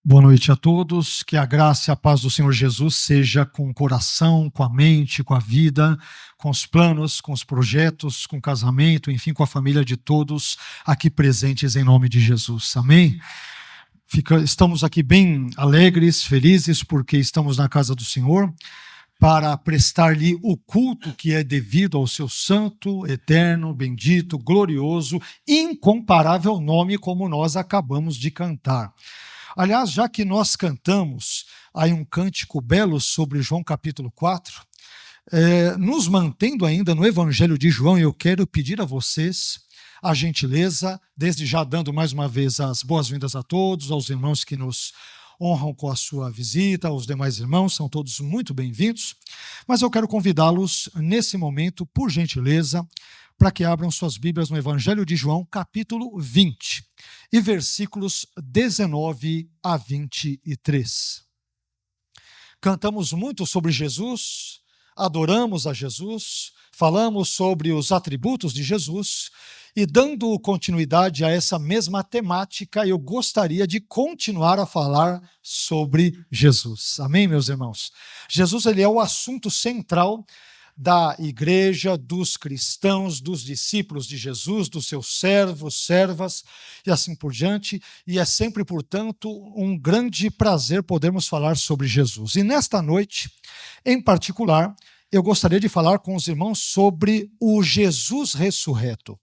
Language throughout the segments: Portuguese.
Boa noite a todos, que a graça e a paz do Senhor Jesus seja com o coração, com a mente, com a vida, com os planos, com os projetos, com o casamento, enfim, com a família de todos aqui presentes em nome de Jesus, amém? Estamos aqui bem alegres, felizes, porque estamos na casa do Senhor para prestar-lhe o culto que é devido ao seu santo, eterno, bendito, glorioso, incomparável nome, como nós acabamos de cantar. Aliás, já que nós cantamos aí um cântico belo sobre João capítulo 4, nos mantendo ainda no Evangelho de João, eu quero pedir a vocês a gentileza, desde já dando mais uma vez as boas-vindas a todos, aos irmãos que nos honram com a sua visita, aos demais irmãos, são todos muito bem-vindos, mas eu quero convidá-los nesse momento, por gentileza, para que abram suas Bíblias no Evangelho de João, capítulo 20, e versículos 19 a 23. Cantamos muito sobre Jesus, adoramos a Jesus, falamos sobre os atributos de Jesus, e dando continuidade a essa mesma temática, eu gostaria de continuar a falar sobre Jesus. Amém, meus irmãos? Jesus, ele é o assunto central da igreja, dos cristãos, dos discípulos de Jesus, dos seus servos, servas e assim por diante, e é sempre, portanto, um grande prazer podermos falar sobre Jesus. E nesta noite, em particular, eu gostaria de falar com os irmãos sobre o Jesus ressurreto.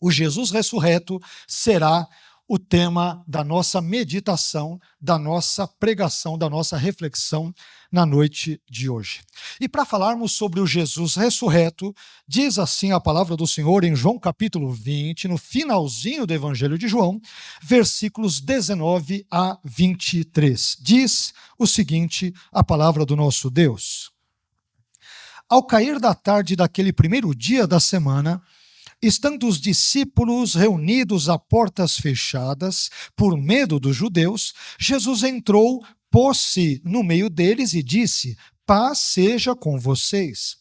O Jesus ressurreto será o tema da nossa meditação, da nossa pregação, da nossa reflexão na noite de hoje. E para falarmos sobre o Jesus ressurreto, diz assim a palavra do Senhor em João capítulo 20, no finalzinho do Evangelho de João, versículos 19 a 23. Diz o seguinte, a palavra do nosso Deus. Ao cair da tarde daquele primeiro dia da semana, estando os discípulos reunidos a portas fechadas, por medo dos judeus, Jesus entrou, pôs-se no meio deles e disse: paz seja com vocês.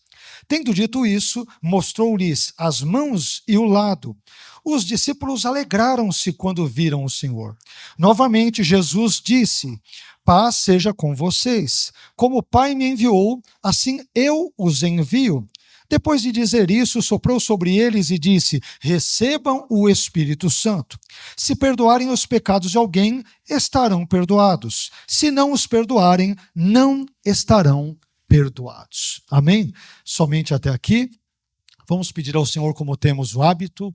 Tendo dito isso, mostrou-lhes as mãos e o lado. Os discípulos alegraram-se quando viram o Senhor. Novamente, Jesus disse: paz seja com vocês. Como o Pai me enviou, assim eu os envio. Depois de dizer isso, soprou sobre eles e disse: recebam o Espírito Santo. Se perdoarem os pecados de alguém, estarão perdoados. Se não os perdoarem, não estarão perdoados. Amém? Somente até aqui. Vamos pedir ao Senhor, como temos o hábito,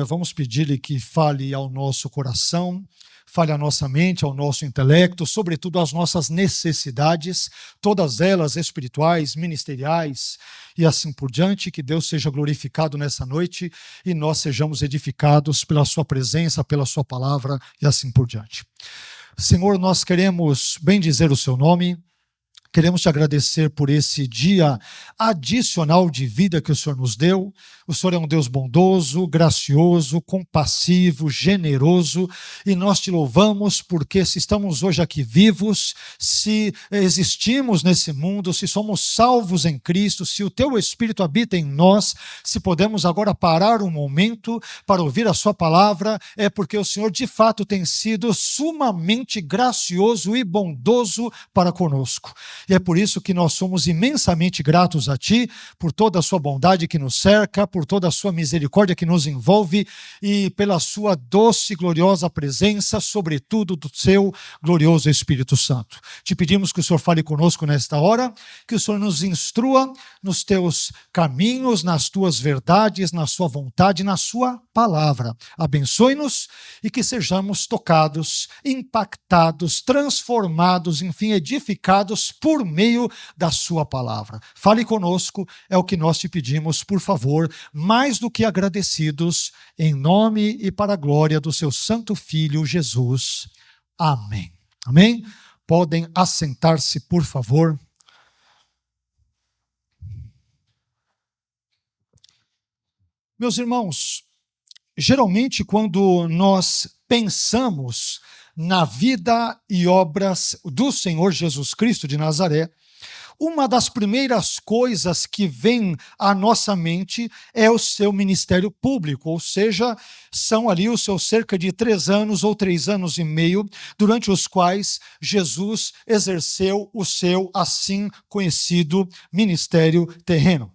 vamos pedir-lhe que fale ao nosso coração, fale à nossa mente, ao nosso intelecto, sobretudo às nossas necessidades, todas elas espirituais, ministeriais e assim por diante. Que Deus seja glorificado nessa noite e nós sejamos edificados pela sua presença, pela sua palavra e assim por diante. Senhor, nós queremos bendizer o seu nome. Queremos te agradecer por esse dia adicional de vida que o Senhor nos deu. O Senhor é um Deus bondoso, gracioso, compassivo, generoso, e nós te louvamos porque se estamos hoje aqui vivos, se existimos nesse mundo, se somos salvos em Cristo, se o teu Espírito habita em nós, se podemos agora parar um momento para ouvir a sua palavra, é porque o Senhor de fato tem sido sumamente gracioso e bondoso para conosco. E é por isso que nós somos imensamente gratos a Ti, por toda a sua bondade que nos cerca, por toda a sua misericórdia que nos envolve e pela sua doce e gloriosa presença, sobretudo do seu glorioso Espírito Santo. Te pedimos que o Senhor fale conosco nesta hora, que o Senhor nos instrua nos teus caminhos, nas tuas verdades, na sua vontade, na sua palavra. Abençoe-nos e que sejamos tocados, impactados, transformados, enfim, edificados por meio da sua palavra. Fale conosco, é o que nós te pedimos, por favor, mais do que agradecidos, em nome e para a glória do seu santo Filho, Jesus. Amém. Amém? Podem assentar-se, por favor. Meus irmãos, geralmente quando nós pensamos na vida e obras do Senhor Jesus Cristo de Nazaré, uma das primeiras coisas que vem à nossa mente é o seu ministério público, ou seja, são ali os seus cerca de 3 anos ou 3 anos e meio, durante os quais Jesus exerceu o seu assim conhecido ministério terreno.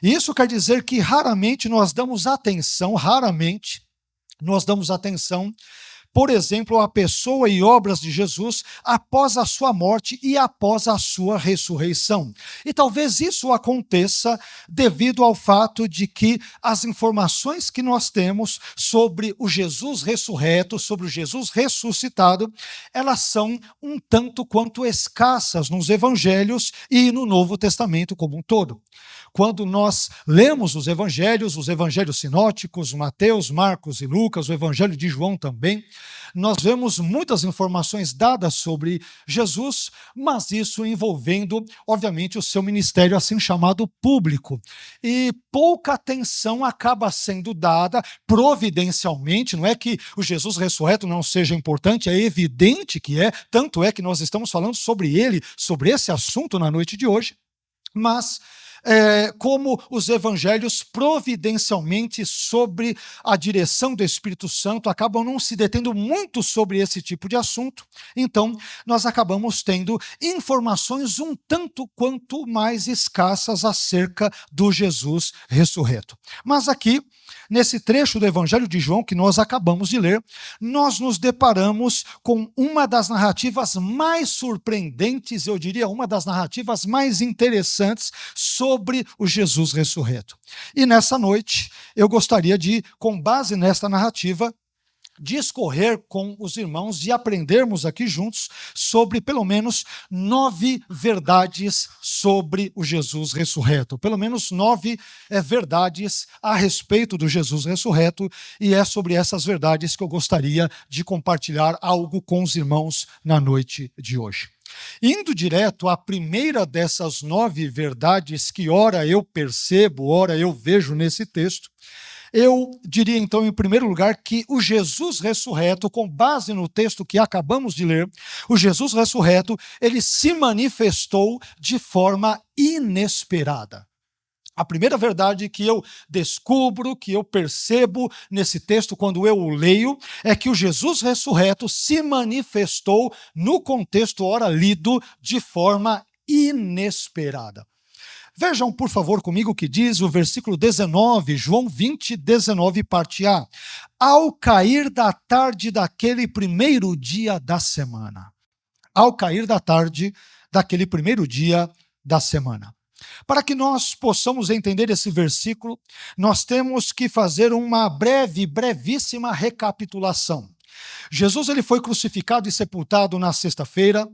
E isso quer dizer que raramente nós damos atenção, por exemplo, à pessoa e obras de Jesus após a sua morte e após a sua ressurreição. E talvez isso aconteça devido ao fato de que as informações que nós temos sobre o Jesus ressurreto, sobre o Jesus ressuscitado, elas são um tanto quanto escassas nos evangelhos e no Novo Testamento como um todo. Quando nós lemos os evangelhos sinóticos, Mateus, Marcos e Lucas, o evangelho de João também, nós vemos muitas informações dadas sobre Jesus, mas isso envolvendo, obviamente, o seu ministério assim chamado público. E pouca atenção acaba sendo dada providencialmente, não é que o Jesus ressurreto não seja importante, é evidente que é, tanto é que nós estamos falando sobre ele, sobre esse assunto na noite de hoje, mas como os evangelhos providencialmente sobre a direção do Espírito Santo acabam não se detendo muito sobre esse tipo de assunto, então nós acabamos tendo informações um tanto quanto mais escassas acerca do Jesus ressurreto. Mas aqui, nesse trecho do Evangelho de João que nós acabamos de ler, nós nos deparamos com uma das narrativas mais surpreendentes, eu diria uma das narrativas mais interessantes sobre o Jesus ressurreto. E nessa noite, eu gostaria de, com base nesta narrativa, discorrer com os irmãos e aprendermos aqui juntos sobre pelo menos 9 verdades sobre o Jesus ressurreto. Pelo menos 9 verdades a respeito do Jesus ressurreto, e é sobre essas verdades que eu gostaria de compartilhar algo com os irmãos na noite de hoje. Indo direto à primeira dessas 9 verdades que ora eu percebo, ora eu vejo nesse texto, eu diria então, em primeiro lugar, que o Jesus ressurreto, com base no texto que acabamos de ler, o Jesus ressurreto, ele se manifestou de forma inesperada. A primeira verdade que eu descubro, que eu percebo nesse texto quando eu o leio, é que o Jesus ressurreto se manifestou no contexto ora lido de forma inesperada. Vejam, por favor, comigo o que diz o versículo 19, João 20, 19, parte A. Ao cair da tarde daquele primeiro dia da semana. Ao cair da tarde daquele primeiro dia da semana. Para que nós possamos entender esse versículo, nós temos que fazer uma brevíssima recapitulação. Jesus ele foi crucificado e sepultado na sexta-feira.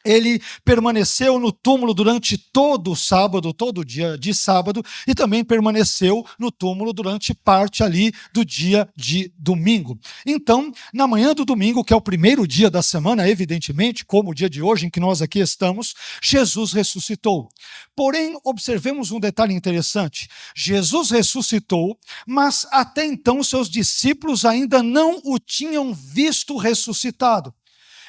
Ele permaneceu no túmulo durante todo o sábado, todo o dia de sábado, e também permaneceu no túmulo durante parte ali do dia de domingo. Então, na manhã do domingo, que é o primeiro dia da semana, evidentemente, como o dia de hoje em que nós aqui estamos, Jesus ressuscitou. Porém, observemos um detalhe interessante. Jesus ressuscitou, mas até então seus discípulos ainda não o tinham visto ressuscitado.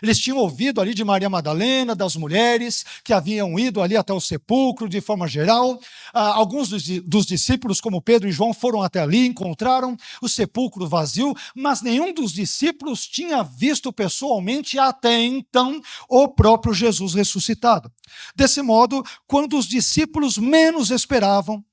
Eles tinham ouvido ali de Maria Madalena, das mulheres que haviam ido ali até o sepulcro de forma geral. Alguns dos discípulos, como Pedro e João, foram até ali, encontraram o sepulcro vazio, mas nenhum dos discípulos tinha visto pessoalmente até então o próprio Jesus ressuscitado. Desse modo, quando os discípulos menos esperavam,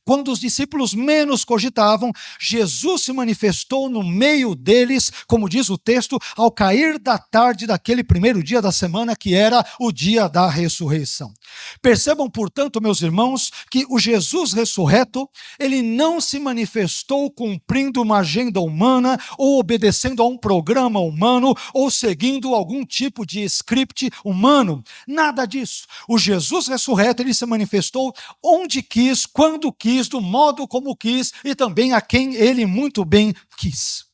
quando os discípulos menos cogitavam, Jesus se manifestou no meio deles, como diz o texto, ao cair da tarde daquele primeiro dia da semana, que era o dia da ressurreição. Percebam, portanto, meus irmãos, que o Jesus ressurreto, ele não se manifestou cumprindo uma agenda humana, ou obedecendo a um programa humano, ou seguindo algum tipo de script humano. Nada disso. O Jesus ressurreto, ele se manifestou onde quis, quando quis, do modo como quis e também a quem ele muito bem quis.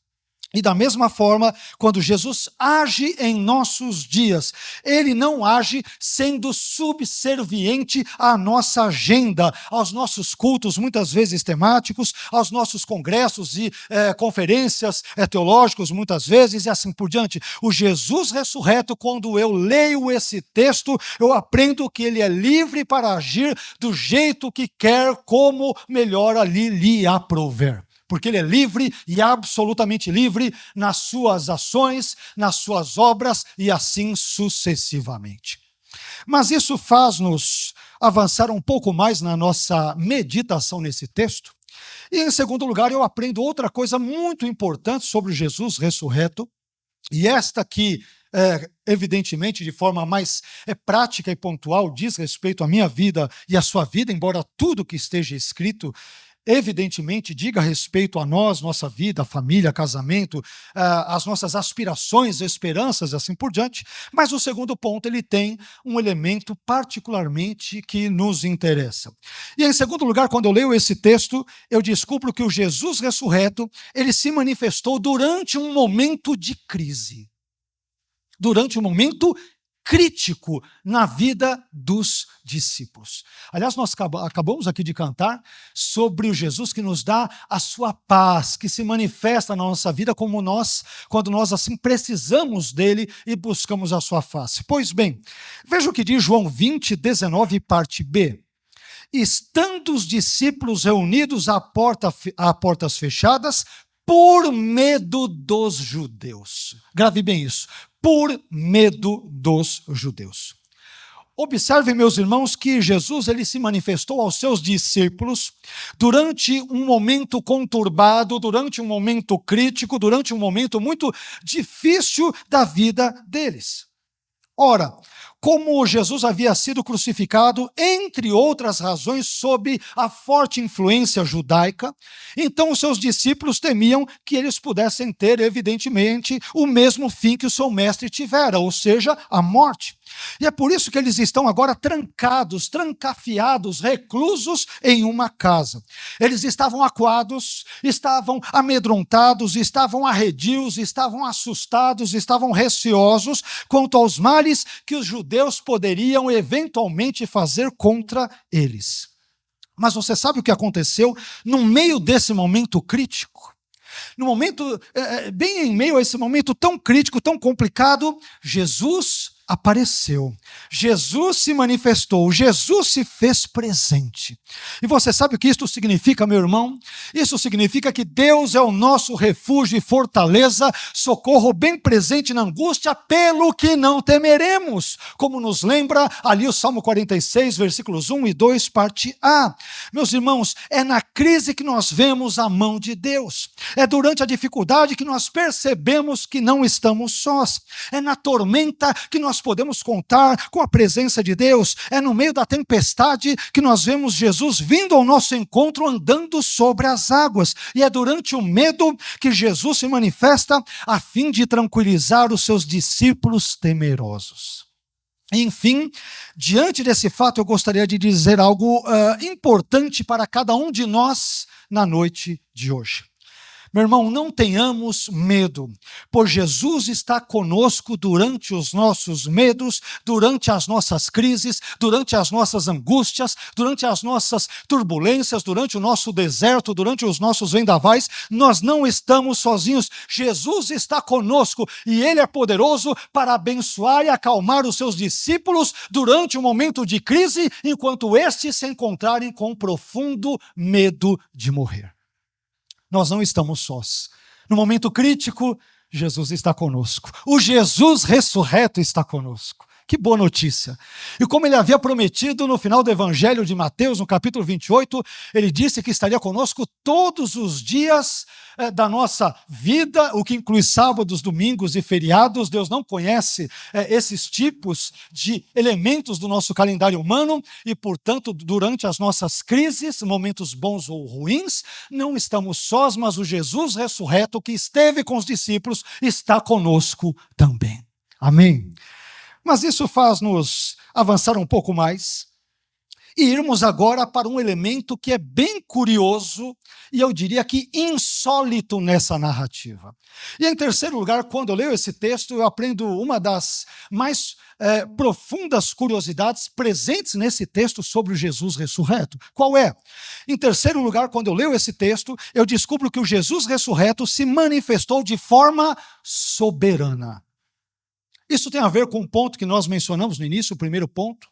E da mesma forma, quando Jesus age em nossos dias, ele não age sendo subserviente à nossa agenda, aos nossos cultos, muitas vezes temáticos, aos nossos congressos e conferências teológicos, muitas vezes, e assim por diante. O Jesus ressurreto, quando eu leio esse texto, eu aprendo que ele é livre para agir do jeito que quer, como melhor ali lhe aprouver. Porque ele é livre e absolutamente livre nas suas ações, nas suas obras e assim sucessivamente. Mas isso faz-nos avançar um pouco mais na nossa meditação nesse texto. E em segundo lugar, eu aprendo outra coisa muito importante sobre Jesus ressurreto, e esta aqui, evidentemente, de forma mais prática e pontual, diz respeito à minha vida e à sua vida, embora tudo que esteja escrito evidentemente diga respeito a nós, nossa vida, família, casamento, as nossas aspirações, esperanças, assim por diante. Mas o segundo ponto, ele tem um elemento particularmente que nos interessa. E em segundo lugar, quando eu leio esse texto, eu descubro que o Jesus ressurreto, ele se manifestou durante um momento de crise. Durante um momento crítico na vida dos discípulos. Aliás, nós acabamos aqui de cantar sobre o Jesus que nos dá a sua paz, que se manifesta na nossa vida como nós, quando nós assim precisamos dele e buscamos a sua face. Pois bem, veja o que diz João 20, 19, parte B. Estando os discípulos reunidos a portas fechadas, por medo dos judeus. Grave bem isso. Por medo dos judeus. Observe, meus irmãos, que Jesus ele se manifestou aos seus discípulos durante um momento conturbado, durante um momento crítico, durante um momento muito difícil da vida deles. Ora, como Jesus havia sido crucificado, entre outras razões, sob a forte influência judaica, então os seus discípulos temiam que eles pudessem ter, evidentemente, o mesmo fim que o seu mestre tivera, ou seja, a morte. E é por isso que eles estão agora trancados, trancafiados, reclusos em uma casa. Eles estavam acuados, estavam amedrontados, estavam arredios, estavam assustados, estavam receosos quanto aos males que os judeus poderiam eventualmente fazer contra eles. Mas você sabe o que aconteceu no meio desse momento crítico? No momento, bem em meio a esse momento tão crítico, tão complicado, Jesus apareceu, Jesus se manifestou, Jesus se fez presente. E você sabe o que isso significa, meu irmão? Isso significa que Deus é o nosso refúgio e fortaleza, socorro bem presente na angústia, pelo que não temeremos, como nos lembra ali o Salmo 46, versículos 1 e 2, parte A. Meus irmãos, é na crise que nós vemos a mão de Deus, é durante a dificuldade que nós percebemos que não estamos sós, é na tormenta que nós podemos contar com a presença de Deus, é no meio da tempestade que nós vemos Jesus vindo ao nosso encontro andando sobre as águas, e é durante o medo que Jesus se manifesta a fim de tranquilizar os seus discípulos temerosos. Enfim, diante desse fato eu gostaria de dizer algo importante para cada um de nós na noite de hoje. Meu irmão, não tenhamos medo, pois Jesus está conosco durante os nossos medos, durante as nossas crises, durante as nossas angústias, durante as nossas turbulências, durante o nosso deserto, durante os nossos vendavais. Nós não estamos sozinhos. Jesus está conosco e Ele é poderoso para abençoar e acalmar os seus discípulos durante um momento de crise, enquanto estes se encontrarem com profundo medo de morrer. Nós não estamos sós. No momento crítico, Jesus está conosco. O Jesus ressurreto está conosco. Que boa notícia. E como ele havia prometido no final do Evangelho de Mateus, no capítulo 28, ele disse que estaria conosco todos os dias da nossa vida, o que inclui sábados, domingos e feriados. Deus não conhece esses tipos de elementos do nosso calendário humano e, portanto, durante as nossas crises, momentos bons ou ruins, não estamos sós, mas o Jesus ressurreto que esteve com os discípulos está conosco também. Amém. Mas isso faz-nos avançar um pouco mais e irmos agora para um elemento que é bem curioso e eu diria que insólito nessa narrativa. E em terceiro lugar, quando eu leio esse texto, eu aprendo uma das mais profundas curiosidades presentes nesse texto sobre o Jesus ressurreto. Qual é? Em terceiro lugar, quando eu leio esse texto, eu descubro que o Jesus ressurreto se manifestou de forma soberana. Isso tem a ver com o ponto que nós mencionamos no início, o primeiro ponto.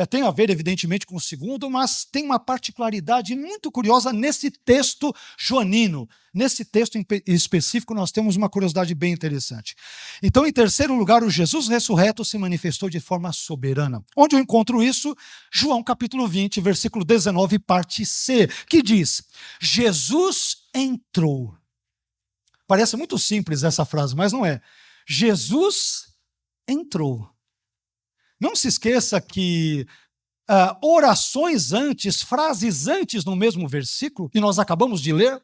Tem a ver, evidentemente, com o segundo, mas tem uma particularidade muito curiosa nesse texto joanino. Nesse texto em específico, nós temos uma curiosidade bem interessante. Então, em terceiro lugar, o Jesus ressurreto se manifestou de forma soberana. Onde eu encontro isso? João capítulo 20, versículo 19, parte C, que diz: Jesus entrou. Parece muito simples essa frase, mas não é. Jesus entrou. Não se esqueça que orações antes, frases antes no mesmo versículo, que nós acabamos de ler,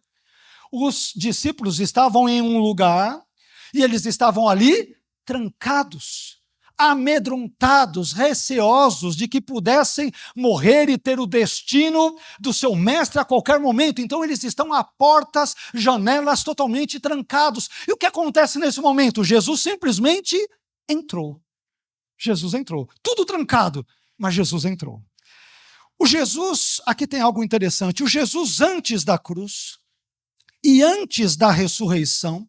os discípulos estavam em um lugar e eles estavam ali trancados, amedrontados, receosos de que pudessem morrer e ter o destino do seu mestre a qualquer momento. Então eles estão a portas, janelas totalmente trancados. E o que acontece nesse momento? Jesus simplesmente entrou. Jesus entrou. Tudo trancado, mas Jesus entrou. O Jesus, aqui tem algo interessante, o Jesus antes da cruz e antes da ressurreição,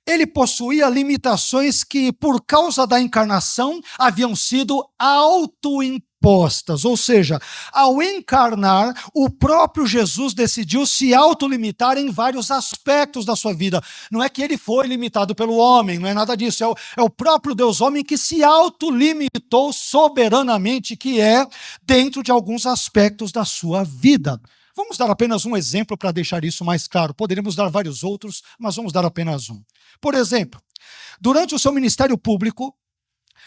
ele possuía limitações que, por causa da encarnação, haviam sido autoimpostas. Ou seja, ao encarnar, o próprio Jesus decidiu se autolimitar em vários aspectos da sua vida. Não é que ele foi limitado pelo homem, não é nada disso. É o próprio Deus homem que se autolimitou soberanamente, que é dentro de alguns aspectos da sua vida. Vamos dar apenas um exemplo para deixar isso mais claro. Poderíamos dar vários outros, mas vamos dar apenas um. Por exemplo, durante o seu ministério público,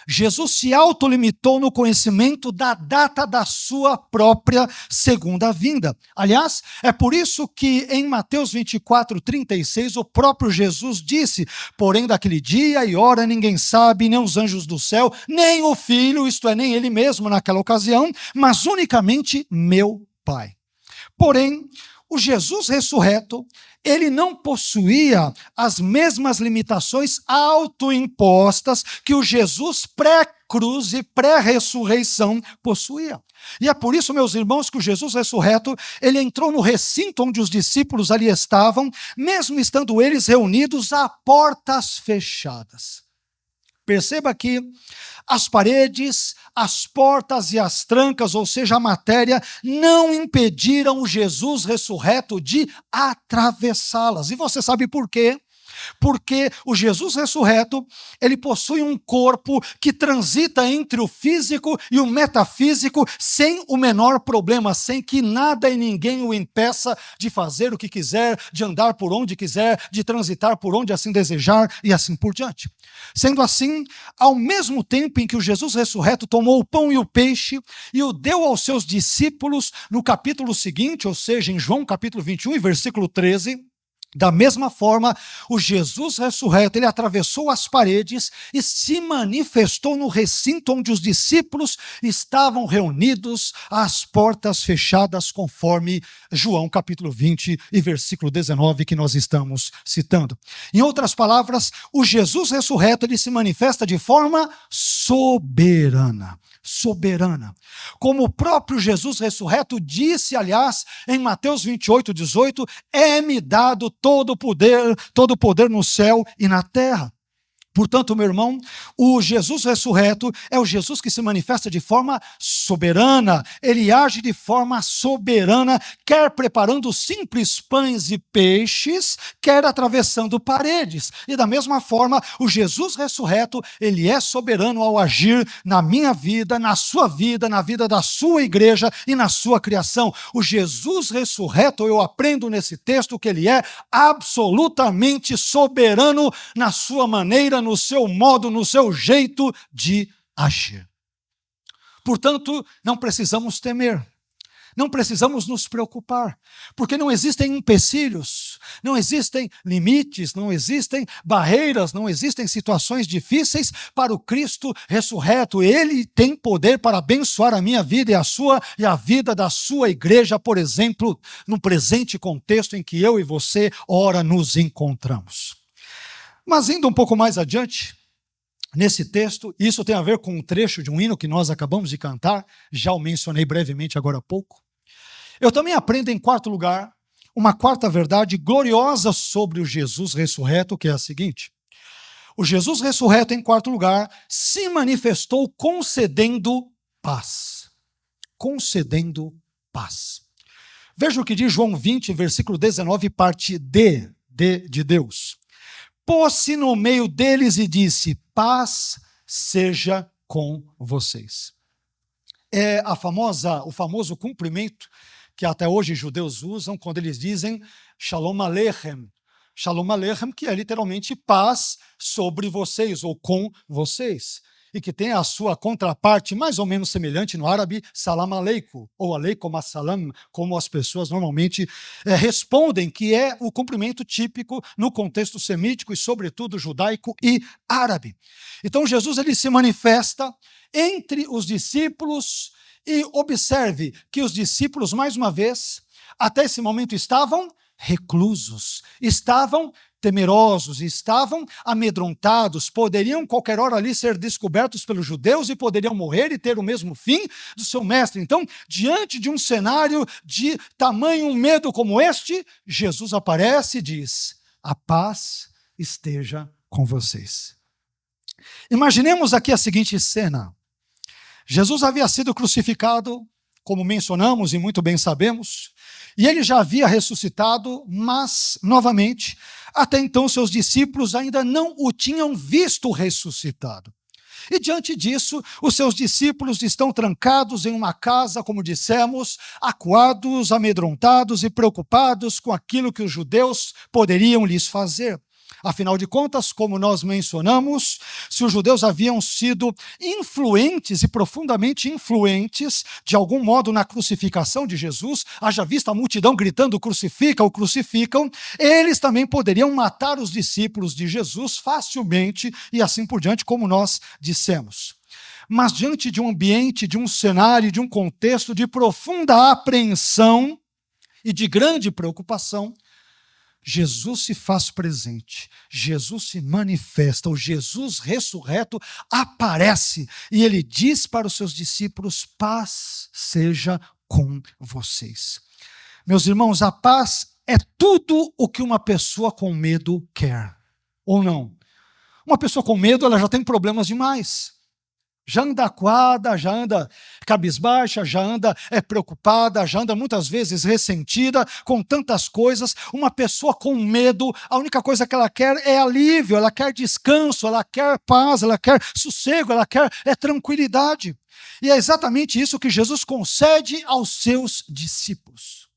Jesus se autolimitou no conhecimento da data da sua própria segunda vinda. Aliás, é por isso que em Mateus 24, 36, o próprio Jesus disse: porém daquele dia e hora ninguém sabe, nem os anjos do céu, nem o Filho, isto é, nem ele mesmo naquela ocasião, mas unicamente meu Pai. Porém, o Jesus ressurreto, ele não possuía as mesmas limitações autoimpostas que o Jesus pré-cruz e pré-ressurreição possuía. E é por isso, meus irmãos, que o Jesus ressurreto, ele entrou no recinto onde os discípulos ali estavam, mesmo estando eles reunidos a portas fechadas. Perceba que as paredes, as portas e as trancas, ou seja, a matéria, não impediram o Jesus ressurreto de atravessá-las. E você sabe por quê? Porque o Jesus ressurreto, ele possui um corpo que transita entre o físico e o metafísico sem o menor problema, sem que nada e ninguém o impeça de fazer o que quiser, de andar por onde quiser, de transitar por onde assim desejar e assim por diante. Sendo assim, ao mesmo tempo em que o Jesus ressurreto tomou o pão e o peixe e o deu aos seus discípulos no capítulo seguinte, ou seja, em João capítulo 21 e versículo 13, da mesma forma, o Jesus ressurreto, ele atravessou as paredes e se manifestou no recinto onde os discípulos estavam reunidos, às portas fechadas, conforme João capítulo 20 e versículo 19 que nós estamos citando. Em outras palavras, o Jesus ressurreto, ele se manifesta de forma soberana. Soberana. Como o próprio Jesus ressurreto disse, aliás, em Mateus 28, 18, é-me dado todo o poder no céu e na terra. Portanto, meu irmão, o Jesus ressurreto é o Jesus que se manifesta de forma soberana, ele age de forma soberana, quer preparando simples pães e peixes, quer atravessando paredes. E da mesma forma, o Jesus ressurreto, ele é soberano ao agir na minha vida, na vida da sua igreja e na sua criação. O Jesus ressurreto, eu aprendo nesse texto que ele é absolutamente soberano na sua maneira, no seu modo, no seu jeito de agir. Portanto, não precisamos temer. não precisamos nos preocupar, porque não existem empecilhos, não existem limites, não existem barreiras, não existem situações difíceis para o Cristo ressurreto. Ele tem poder para abençoar a minha vida e a sua e a vida da sua igreja, por exemplo, no presente contexto em que eu e você, ora, nos encontramos. Mas indo um pouco mais adiante, nesse texto, isso tem a ver com um trecho de um hino que nós acabamos de cantar, já o mencionei brevemente agora há pouco. Eu também aprendo, em quarto lugar, uma quarta verdade gloriosa sobre o Jesus ressurreto, que é a seguinte: o Jesus ressurreto, em quarto lugar, se manifestou concedendo paz. Concedendo paz. Veja o que diz João 20, versículo 19, parte D, de Deus. Pôs-se no meio deles e disse: paz seja com vocês. É o famoso cumprimento que até hoje judeus usam quando eles dizem Shalom Aleichem. Shalom Aleichem, que é literalmente paz sobre vocês ou com vocês. E que tem a sua contraparte mais ou menos semelhante no árabe, Salam Aleikum, ou Aleikum Assalam, como as pessoas normalmente respondem, que é o cumprimento típico no contexto semítico e, sobretudo, judaico e árabe. Então, Jesus ele se manifesta entre os discípulos e observe que os discípulos, mais uma vez, até esse momento estavam reclusos, estavam temerosos, estavam amedrontados, poderiam qualquer hora ali ser descobertos pelos judeus e poderiam morrer e ter o mesmo fim do seu mestre. Então, diante de um cenário de tamanho medo como este, Jesus aparece e diz: a paz esteja com vocês. Imaginemos aqui a seguinte cena. Jesus havia sido crucificado, como mencionamos e muito bem sabemos, e ele já havia ressuscitado, mas, novamente, até então seus discípulos ainda não o tinham visto ressuscitado. E diante disso, os seus discípulos estão trancados em uma casa, como dissemos, acuados, amedrontados e preocupados com aquilo que os judeus poderiam lhes fazer. Afinal de contas, como nós mencionamos, se os judeus haviam sido influentes e profundamente influentes, de algum modo, na crucificação de Jesus, haja vista a multidão gritando crucifica ou crucificam, eles também poderiam matar os discípulos de Jesus facilmente e assim por diante, como nós dissemos. Mas diante de um ambiente, de um cenário, de um contexto de profunda apreensão e de grande preocupação, Jesus se faz presente, Jesus se manifesta, o Jesus ressurreto aparece e ele diz para os seus discípulos: paz seja com vocês. Meus irmãos, a paz é tudo o que uma pessoa com medo quer, ou não? Uma pessoa com medo, ela já tem problemas demais. Já anda acuada, já anda cabisbaixa, já anda preocupada, já anda muitas vezes ressentida com tantas coisas. Uma pessoa com medo, a única coisa que ela quer é alívio, ela quer descanso, ela quer paz, ela quer sossego, ela quer tranquilidade. E é exatamente isso que Jesus concede aos seus discípulos.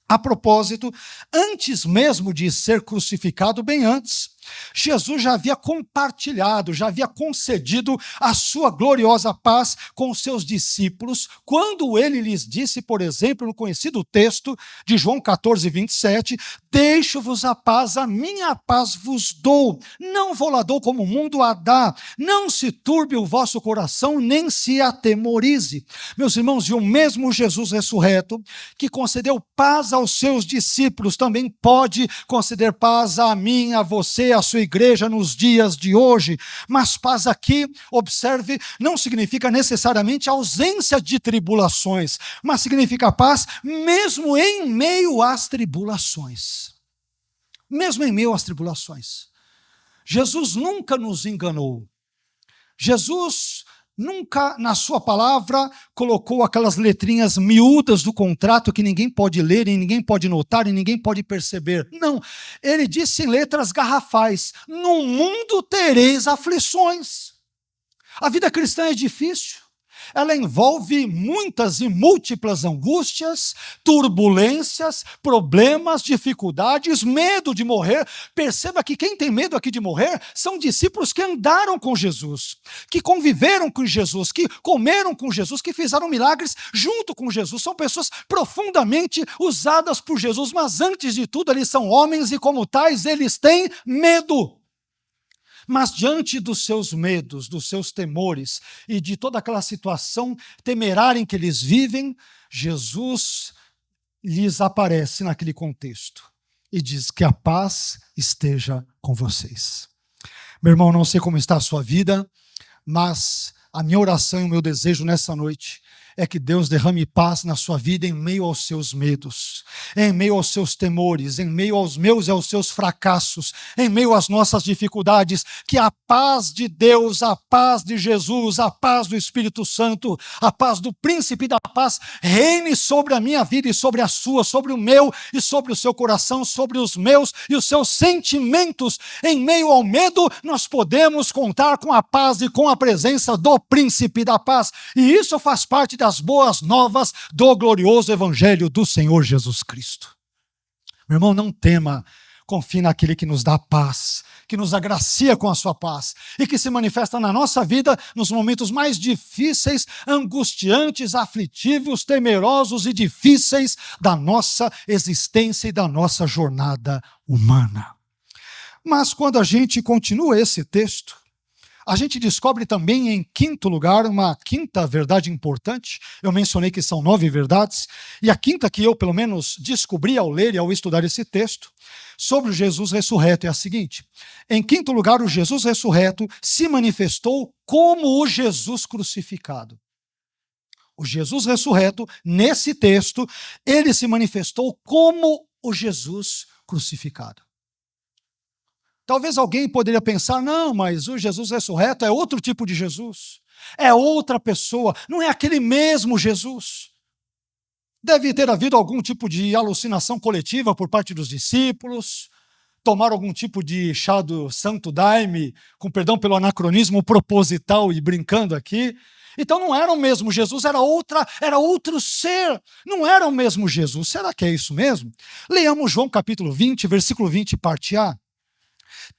A propósito, antes mesmo de ser crucificado, bem antes, Jesus já havia compartilhado, já havia concedido a sua gloriosa paz com os seus discípulos, quando ele lhes disse, por exemplo, no conhecido texto de João 14, 27, deixo-vos a paz, a minha paz vos dou, não vou lá dou como o mundo a dá, não se turbe o vosso coração, nem se atemorize. Meus irmãos, e o mesmo Jesus ressurreto, que concedeu paz aos seus discípulos, também pode conceder paz a mim, a você, a sua igreja nos dias de hoje. Mas paz aqui, observe, não significa necessariamente ausência de tribulações, mas significa paz mesmo em meio às tribulações. Mesmo em meio às tribulações. Jesus nunca nos enganou. Jesus nunca, na sua palavra, colocou aquelas letrinhas miúdas do contrato que ninguém pode ler, e ninguém pode notar, e ninguém pode perceber. Não, ele disse em letras garrafais: no mundo tereis aflições. A vida cristã é difícil, ela envolve muitas e múltiplas angústias, turbulências, problemas, dificuldades, medo de morrer. Perceba que quem tem medo aqui de morrer são discípulos que andaram com Jesus, que conviveram com Jesus, que comeram com Jesus, que fizeram milagres junto com Jesus. São pessoas profundamente usadas por Jesus, mas antes de tudo eles são homens e como tais eles têm medo. Mas diante dos seus medos, dos seus temores e de toda aquela situação temerária em que eles vivem, Jesus lhes aparece naquele contexto e diz que a paz esteja com vocês. Meu irmão, não sei como está a sua vida, mas a minha oração e o meu desejo nessa noite é que Deus derrame paz na sua vida em meio aos seus medos, em meio aos seus temores, em meio aos meus e aos seus fracassos, em meio às nossas dificuldades, que a paz de Deus, a paz de Jesus, a paz do Espírito Santo, a paz do Príncipe da Paz reine sobre a minha vida e sobre a sua, sobre o meu e sobre o seu coração, sobre os meus e os seus sentimentos. Em meio ao medo, nós podemos contar com a paz e com a presença do Príncipe da Paz, e isso faz parte das boas novas do glorioso Evangelho do Senhor Jesus Cristo. Meu irmão, não tema, confie naquele que nos dá paz, que nos agracia com a sua paz e que se manifesta na nossa vida nos momentos mais difíceis, angustiantes, aflitivos, temerosos e difíceis da nossa existência e da nossa jornada humana. Mas quando a gente continua esse texto, a gente descobre também, em quinto lugar, uma quinta verdade importante. Eu mencionei que são 9 verdades, e a quinta que eu, pelo menos, descobri ao ler e ao estudar esse texto, sobre o Jesus ressurreto, é a seguinte. Em quinto lugar, o Jesus ressurreto se manifestou como o Jesus crucificado. O Jesus ressurreto, nesse texto, ele se manifestou como o Jesus crucificado. Talvez alguém poderia pensar, não, mas o Jesus ressurreto é outro tipo de Jesus, é outra pessoa, não é aquele mesmo Jesus. Deve ter havido algum tipo de alucinação coletiva por parte dos discípulos, tomaram algum tipo de chá do Santo Daime, com perdão pelo anacronismo proposital e brincando aqui. Então não era o mesmo Jesus, era outro ser, não era o mesmo Jesus. Será que é isso mesmo? Leamos João capítulo 20, versículo 20, parte A.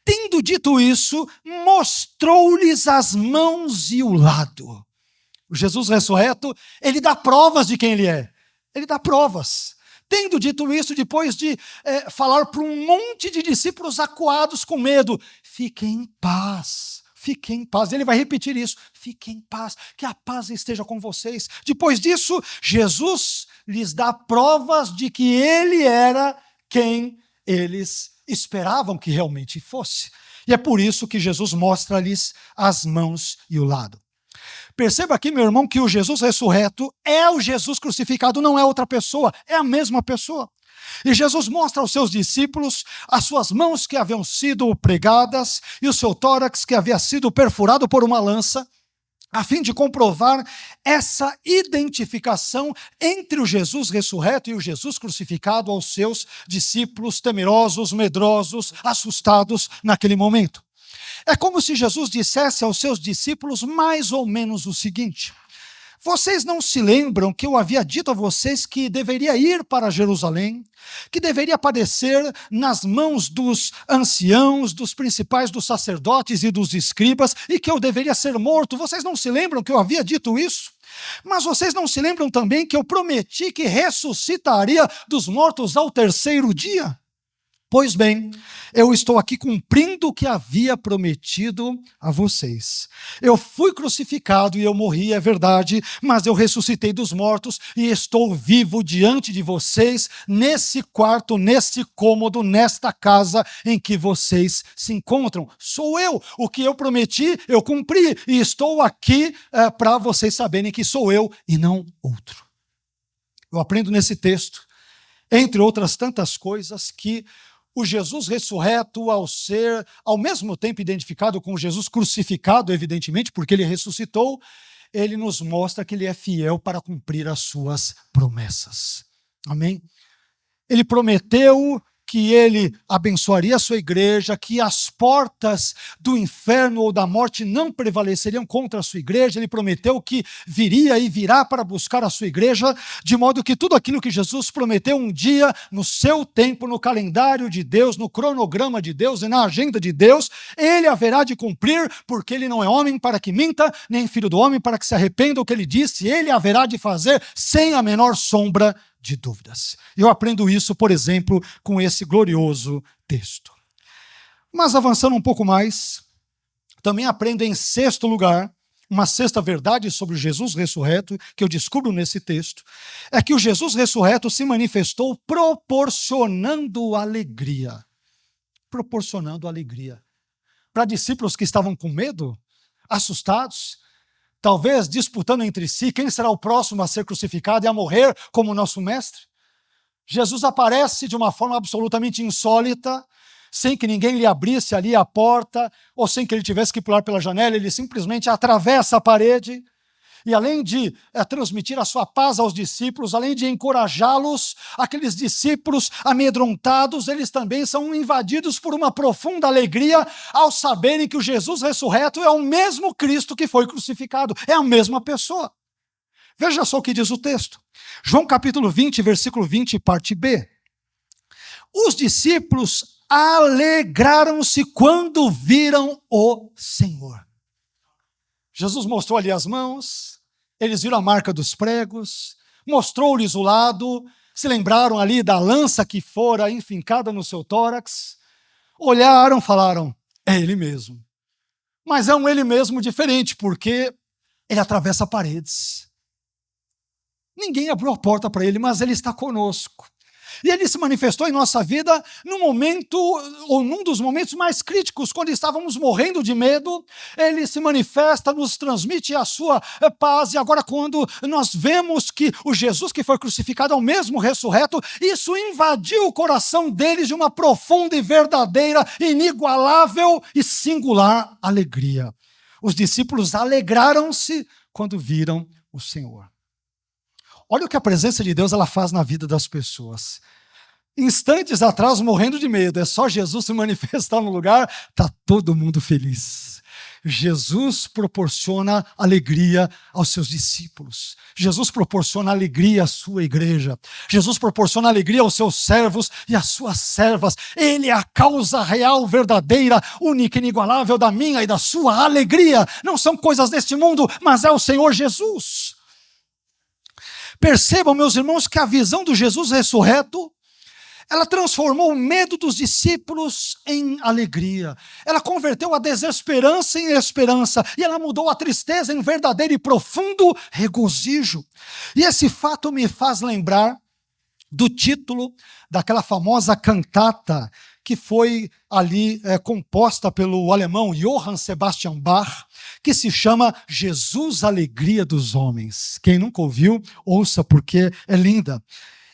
Tendo dito isso, mostrou-lhes as mãos e o lado. O Jesus ressurreto, ele dá provas de quem ele é. Ele dá provas. Tendo dito isso, depois de falar para um monte de discípulos acuados com medo, fiquem em paz. Fiquem em paz. Ele vai repetir isso. Fiquem em paz, que a paz esteja com vocês. Depois disso, Jesus lhes dá provas de que ele era quem eles esperavam que realmente fosse. E é por isso que Jesus mostra-lhes as mãos e o lado. Perceba aqui, meu irmão, que o Jesus ressurreto é o Jesus crucificado, não é outra pessoa, é a mesma pessoa. E Jesus mostra aos seus discípulos as suas mãos que haviam sido pregadas e o seu tórax que havia sido perfurado por uma lança, a fim de comprovar essa identificação entre o Jesus ressurreto e o Jesus crucificado aos seus discípulos temerosos, medrosos, assustados naquele momento. É como se Jesus dissesse aos seus discípulos mais ou menos o seguinte: vocês não se lembram que eu havia dito a vocês que deveria ir para Jerusalém, que deveria padecer nas mãos dos anciãos, dos principais dos sacerdotes e dos escribas, e que eu deveria ser morto? Vocês não se lembram que eu havia dito isso? Mas vocês não se lembram também que eu prometi que ressuscitaria dos mortos ao 3º dia? Pois bem, eu estou aqui cumprindo o que havia prometido a vocês. Eu fui crucificado e eu morri, é verdade, mas eu ressuscitei dos mortos e estou vivo diante de vocês, nesse quarto, nesse cômodo, nesta casa em que vocês se encontram. Sou eu. O que eu prometi, eu cumpri. E estou aqui para vocês saberem que sou eu e não outro. Eu aprendo nesse texto, entre outras tantas coisas, que o Jesus ressurreto, ao ser ao mesmo tempo identificado com o Jesus crucificado, evidentemente, porque ele ressuscitou, ele nos mostra que ele é fiel para cumprir as suas promessas. Amém? Ele prometeu que ele abençoaria a sua igreja, que as portas do inferno ou da morte não prevaleceriam contra a sua igreja. Ele prometeu que viria e virá para buscar a sua igreja, de modo que tudo aquilo que Jesus prometeu um dia, no seu tempo, no calendário de Deus, no cronograma de Deus e na agenda de Deus, ele haverá de cumprir, porque ele não é homem para que minta, nem filho do homem para que se arrependa. O que ele disse, ele haverá de fazer sem a menor sombra de dúvidas. Eu aprendo isso, por exemplo, com esse glorioso texto. Mas avançando um pouco mais, também aprendo em sexto lugar, uma sexta verdade sobre o Jesus ressurreto, que eu descubro nesse texto, é que o Jesus ressurreto se manifestou proporcionando alegria. Proporcionando alegria. Para discípulos que estavam com medo, assustados, talvez disputando entre si quem será o próximo a ser crucificado e a morrer como nosso mestre, Jesus aparece de uma forma absolutamente insólita, sem que ninguém lhe abrisse ali a porta, ou sem que ele tivesse que pular pela janela. Ele simplesmente atravessa a parede, e além de transmitir a sua paz aos discípulos, além de encorajá-los, aqueles discípulos amedrontados, eles também são invadidos por uma profunda alegria ao saberem que o Jesus ressurreto é o mesmo Cristo que foi crucificado, é a mesma pessoa. Veja só o que diz o texto. João capítulo 20, versículo 20, parte B. Os discípulos alegraram-se quando viram o Senhor. Jesus mostrou ali as mãos, eles viram a marca dos pregos, mostrou-lhes o lado, se lembraram ali da lança que fora enfincada no seu tórax, olharam, falaram, é ele mesmo. Mas é um ele mesmo diferente, porque ele atravessa paredes. Ninguém abriu a porta para ele, mas ele está conosco. E ele se manifestou em nossa vida num momento, ou num dos momentos mais críticos, quando estávamos morrendo de medo. Ele se manifesta, nos transmite a sua paz. E agora, quando nós vemos que o Jesus que foi crucificado é o mesmo ressurreto, isso invadiu o coração deles de uma profunda e verdadeira, inigualável e singular alegria. Os discípulos alegraram-se quando viram o Senhor. Olha o que a presença de Deus ela faz na vida das pessoas. Instantes atrás, morrendo de medo, é só Jesus se manifestar no lugar, está todo mundo feliz. Jesus proporciona alegria aos seus discípulos. Jesus proporciona alegria à sua igreja. Jesus proporciona alegria aos seus servos e às suas servas. Ele é a causa real, verdadeira, única e inigualável da minha e da sua alegria. Não são coisas deste mundo, mas é o Senhor Jesus. Percebam, meus irmãos, que a visão do Jesus ressurreto, ela transformou o medo dos discípulos em alegria. Ela converteu a desesperança em esperança. E ela mudou a tristeza em verdadeiro e profundo regozijo. E esse fato me faz lembrar do título daquela famosa cantata que foi ali composta pelo alemão Johann Sebastian Bach, que se chama Jesus, Alegria dos Homens. Quem nunca ouviu, ouça, porque é linda.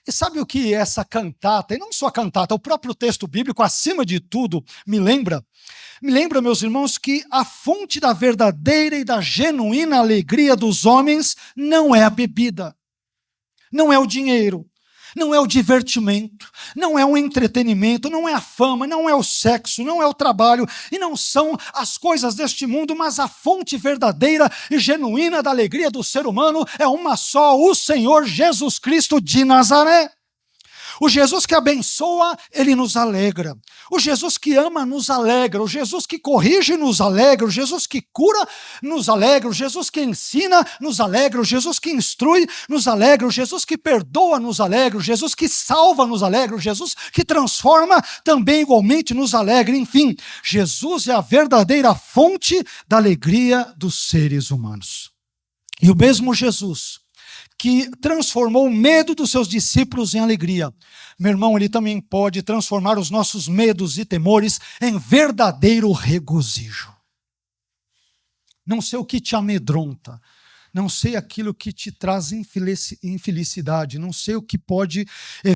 E sabe o que essa cantata, e não só a cantata, o próprio texto bíblico, acima de tudo, me lembra? Me lembra, meus irmãos, que a fonte da verdadeira e da genuína alegria dos homens não é a bebida, não é o dinheiro, não é o divertimento, não é o entretenimento, não é a fama, não é o sexo, não é o trabalho, e não são as coisas deste mundo, mas a fonte verdadeira e genuína da alegria do ser humano é uma só, o Senhor Jesus Cristo de Nazaré. O Jesus que abençoa, ele nos alegra. O Jesus que ama, nos alegra. O Jesus que corrige, nos alegra. O Jesus que cura, nos alegra. O Jesus que ensina, nos alegra. O Jesus que instrui, nos alegra. O Jesus que perdoa, nos alegra. O Jesus que salva, nos alegra. O Jesus que transforma, também igualmente nos alegra. Enfim, Jesus é a verdadeira fonte da alegria dos seres humanos. E o mesmo Jesus que transformou o medo dos seus discípulos em alegria, meu irmão, ele também pode transformar os nossos medos e temores em verdadeiro regozijo. Não sei o que te amedronta, não sei aquilo que te traz infelicidade, não sei o que pode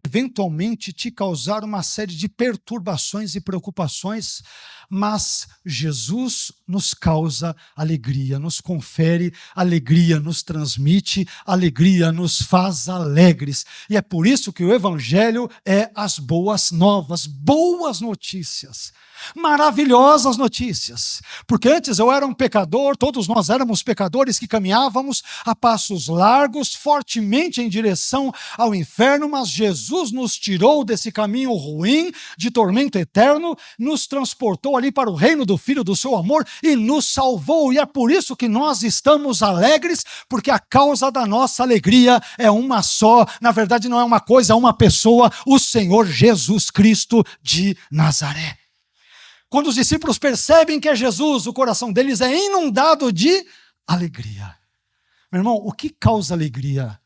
eventualmente te causar uma série de perturbações e preocupações, mas Jesus nos causa alegria, nos confere alegria, nos transmite alegria, nos faz alegres. E é por isso que o Evangelho é as boas novas, boas notícias, maravilhosas notícias. Porque antes eu era um pecador, todos nós éramos pecadores que caminhávamos a passos largos, fortemente em direção ao inferno, mas Jesus nos tirou desse caminho ruim, de tormento eterno, nos transportou ali para o reino do Filho do seu amor e nos salvou. E é por isso que nós estamos alegres, porque a causa da nossa alegria é uma só. Na verdade não é uma coisa, é uma pessoa, o Senhor Jesus Cristo de Nazaré. Quando os discípulos percebem que é Jesus, o coração deles é inundado de alegria. Meu irmão, o que causa alegria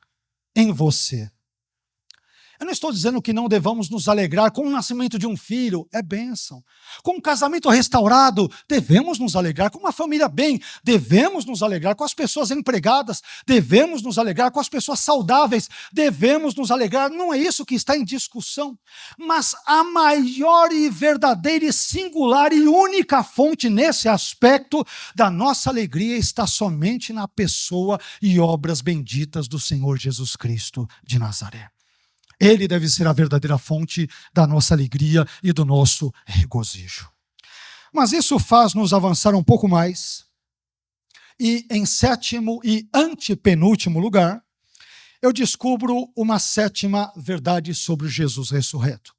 em você? Eu não estou dizendo que não devamos nos alegrar com o nascimento de um filho, é bênção. Com um casamento restaurado, devemos nos alegrar. Com uma família bem, devemos nos alegrar. Com as pessoas empregadas, devemos nos alegrar. Com as pessoas saudáveis, devemos nos alegrar. Não é isso que está em discussão. Mas a maior e verdadeira e singular e única fonte nesse aspecto da nossa alegria está somente na pessoa e obras benditas do Senhor Jesus Cristo de Nazaré. Ele deve ser a verdadeira fonte da nossa alegria e do nosso regozijo. Mas isso faz-nos avançar um pouco mais. E em sétimo e antepenúltimo lugar, eu descubro uma sétima verdade sobre o Jesus ressurreto.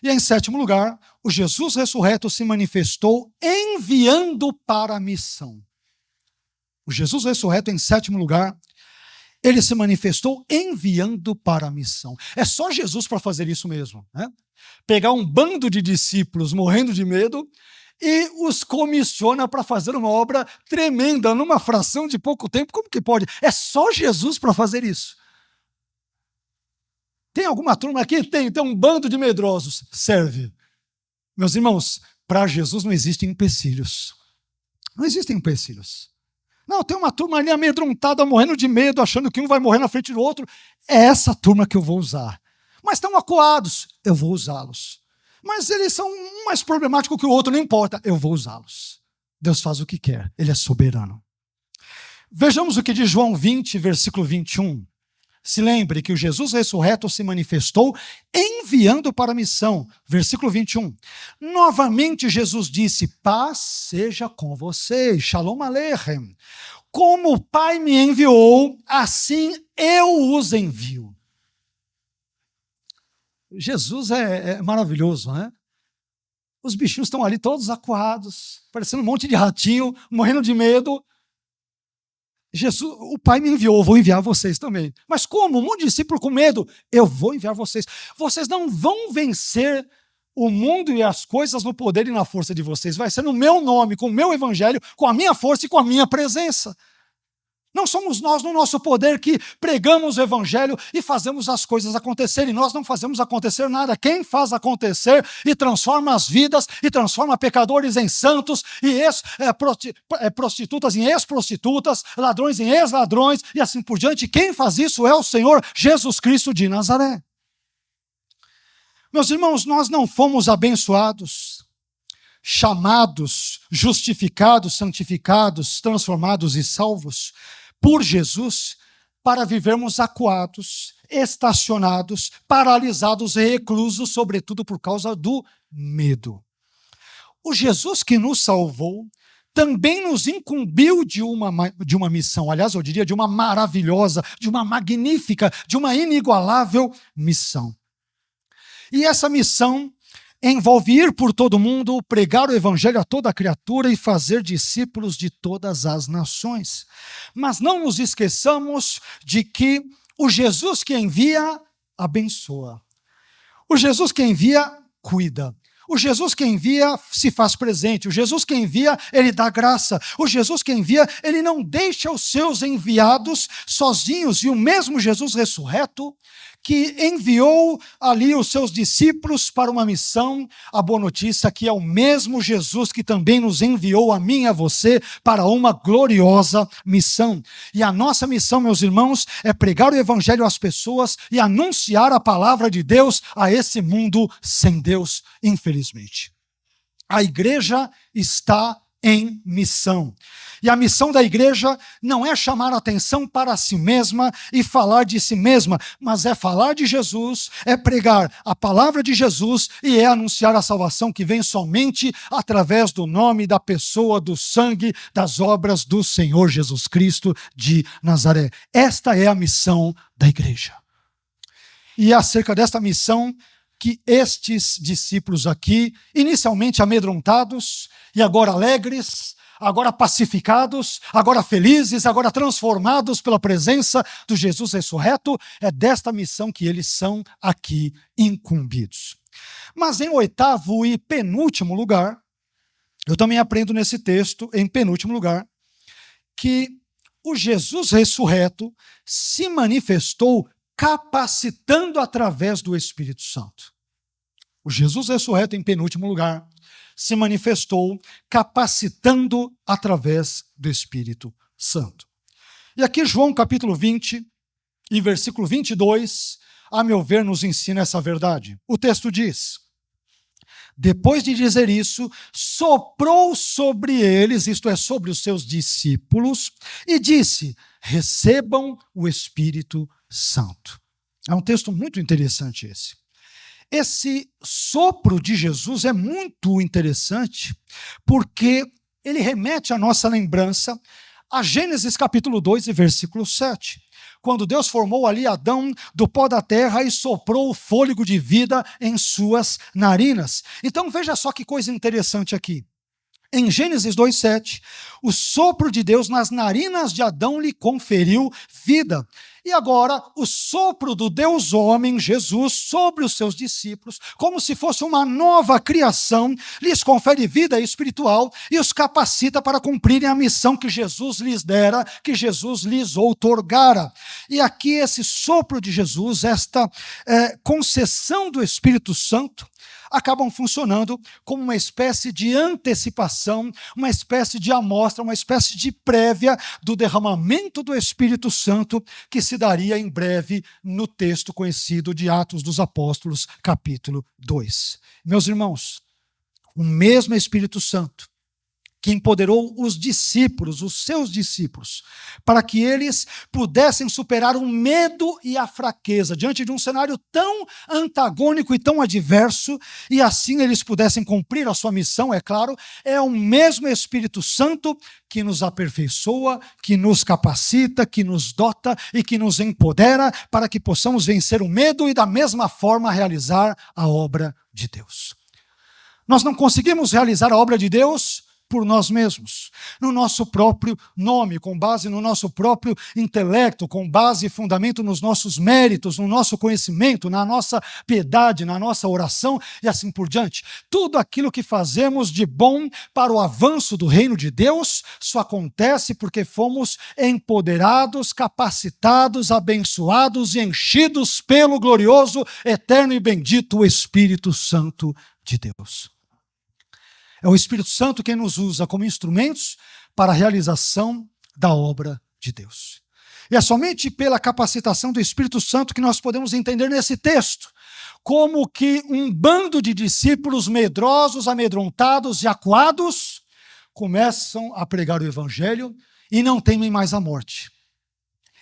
E em sétimo lugar, o Jesus ressurreto se manifestou enviando para a missão. O Jesus ressurreto, em sétimo lugar, ele se manifestou enviando para a missão. É só Jesus para fazer isso mesmo, né? Pegar um bando de discípulos morrendo de medo e os comissiona para fazer uma obra tremenda numa fração de pouco tempo. Como que pode? É só Jesus para fazer isso. Tem alguma turma aqui? Tem um bando de medrosos. Serve. Meus irmãos, para Jesus não existem empecilhos. Não existem empecilhos. Não, tem uma turma ali amedrontada, morrendo de medo, achando que um vai morrer na frente do outro. É essa turma que eu vou usar. Mas estão acuados, eu vou usá-los. Mas eles são um mais problemático que o outro, não importa, eu vou usá-los. Deus faz o que quer, Ele é soberano. Vejamos o que diz João 20, versículo 21. Se lembre que o Jesus ressurreto se manifestou enviando para a missão. Versículo 21. Novamente Jesus disse, paz seja com vocês. Shalom Aleichem. Como o Pai me enviou, assim eu os envio. Jesus é maravilhoso, né? Os bichinhos estão ali todos acuados, parecendo um monte de ratinho, morrendo de medo. Jesus, o Pai me enviou, eu vou enviar vocês também. Mas como? Um monte de discípulo com medo. Eu vou enviar vocês. Vocês não vão vencer o mundo e as coisas no poder e na força de vocês. Vai ser no meu nome, com o meu evangelho, com a minha força e com a minha presença. Não somos nós, no nosso poder, que pregamos o evangelho e fazemos as coisas acontecerem. Nós não fazemos acontecer nada. Quem faz acontecer e transforma as vidas e transforma pecadores em santos e prostitutas em ex-prostitutas, ladrões em ex-ladrões e assim por diante. Quem faz isso é o Senhor Jesus Cristo de Nazaré. Meus irmãos, nós não fomos abençoados, chamados, justificados, santificados, transformados e salvos por Jesus para vivermos acuados, estacionados, paralisados e reclusos, sobretudo por causa do medo. O Jesus que nos salvou também nos incumbiu de uma missão, aliás, eu diria de uma maravilhosa, de uma magnífica, de uma inigualável missão. E essa missão envolve ir por todo o mundo, pregar o evangelho a toda criatura e fazer discípulos de todas as nações. Mas não nos esqueçamos de que o Jesus que envia, abençoa. O Jesus que envia, cuida. O Jesus que envia se faz presente. O Jesus que envia, ele dá graça. O Jesus que envia, ele não deixa os seus enviados sozinhos. E o mesmo Jesus ressurreto, que enviou ali os seus discípulos para uma missão. A boa notícia é que é o mesmo Jesus que também nos enviou a mim e a você para uma gloriosa missão. E a nossa missão, meus irmãos, é pregar o evangelho às pessoas e anunciar a palavra de Deus a esse mundo sem Deus, infelizmente. A igreja está em missão. E a missão da igreja não é chamar a atenção para si mesma e falar de si mesma, mas é falar de Jesus, é pregar a palavra de Jesus e é anunciar a salvação que vem somente através do nome, da pessoa, do sangue, das obras do Senhor Jesus Cristo de Nazaré. Esta é a missão da igreja. E é acerca desta missão que estes discípulos aqui, inicialmente amedrontados e agora alegres, agora pacificados, agora felizes, agora transformados pela presença do Jesus ressurreto, é desta missão que eles são aqui incumbidos. Mas em oitavo e penúltimo lugar, eu também aprendo nesse texto, em penúltimo lugar, que o Jesus ressurreto se manifestou capacitando através do Espírito Santo. O Jesus ressurreto, em penúltimo lugar, se manifestou capacitando através do Espírito Santo. E aqui João capítulo 20 e versículo 22, a meu ver, nos ensina essa verdade. O texto diz: depois de dizer isso, soprou sobre eles, isto é, sobre os seus discípulos, e disse: recebam o Espírito Santo. É um texto muito interessante esse. Esse sopro de Jesus é muito interessante porque ele remete a nossa lembrança a Gênesis capítulo 2 e versículo 7. Quando Deus formou ali Adão do pó da terra e soprou o fôlego de vida em suas narinas. Então veja só que coisa interessante aqui. Em Gênesis 2,7, o sopro de Deus nas narinas de Adão lhe conferiu vida. E agora, o sopro do Deus homem, Jesus, sobre os seus discípulos, como se fosse uma nova criação, lhes confere vida espiritual e os capacita para cumprirem a missão que Jesus lhes dera, que Jesus lhes outorgara. E aqui esse sopro de Jesus, esta concessão do Espírito Santo, acabam funcionando como uma espécie de antecipação, uma espécie de amostra, uma espécie de prévia do derramamento do Espírito Santo que se daria em breve no texto conhecido de Atos dos Apóstolos, capítulo 2. Meus irmãos, o mesmo Espírito Santo que empoderou os discípulos, os seus discípulos, para que eles pudessem superar o medo e a fraqueza diante de um cenário tão antagônico e tão adverso, e assim eles pudessem cumprir a sua missão, é claro, é o mesmo Espírito Santo que nos aperfeiçoa, que nos capacita, que nos dota e que nos empodera para que possamos vencer o medo e da mesma forma realizar a obra de Deus. Nós não conseguimos realizar a obra de Deus por nós mesmos, no nosso próprio nome, com base no nosso próprio intelecto, com base e fundamento nos nossos méritos, no nosso conhecimento, na nossa piedade, na nossa oração e assim por diante. Tudo aquilo que fazemos de bom para o avanço do reino de Deus só acontece porque fomos empoderados, capacitados, abençoados e enchidos pelo glorioso, eterno e bendito Espírito Santo de Deus. É o Espírito Santo quem nos usa como instrumentos para a realização da obra de Deus. E é somente pela capacitação do Espírito Santo que nós podemos entender nesse texto como que um bando de discípulos medrosos, amedrontados e acuados começam a pregar o Evangelho e não temem mais a morte.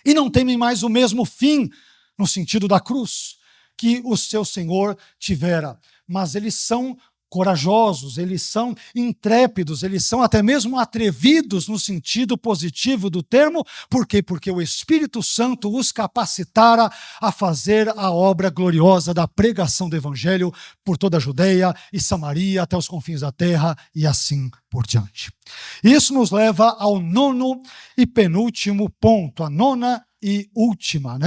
E não temem mais o mesmo fim, no sentido da cruz, que o seu Senhor tivera. Mas eles são corajosos, eles são intrépidos, eles são até mesmo atrevidos no sentido positivo do termo. Por quê? Porque o Espírito Santo os capacitara a fazer a obra gloriosa da pregação do Evangelho por toda a Judeia e Samaria, até os confins da terra e assim por diante. Isso nos leva ao nono e penúltimo ponto, a nona e última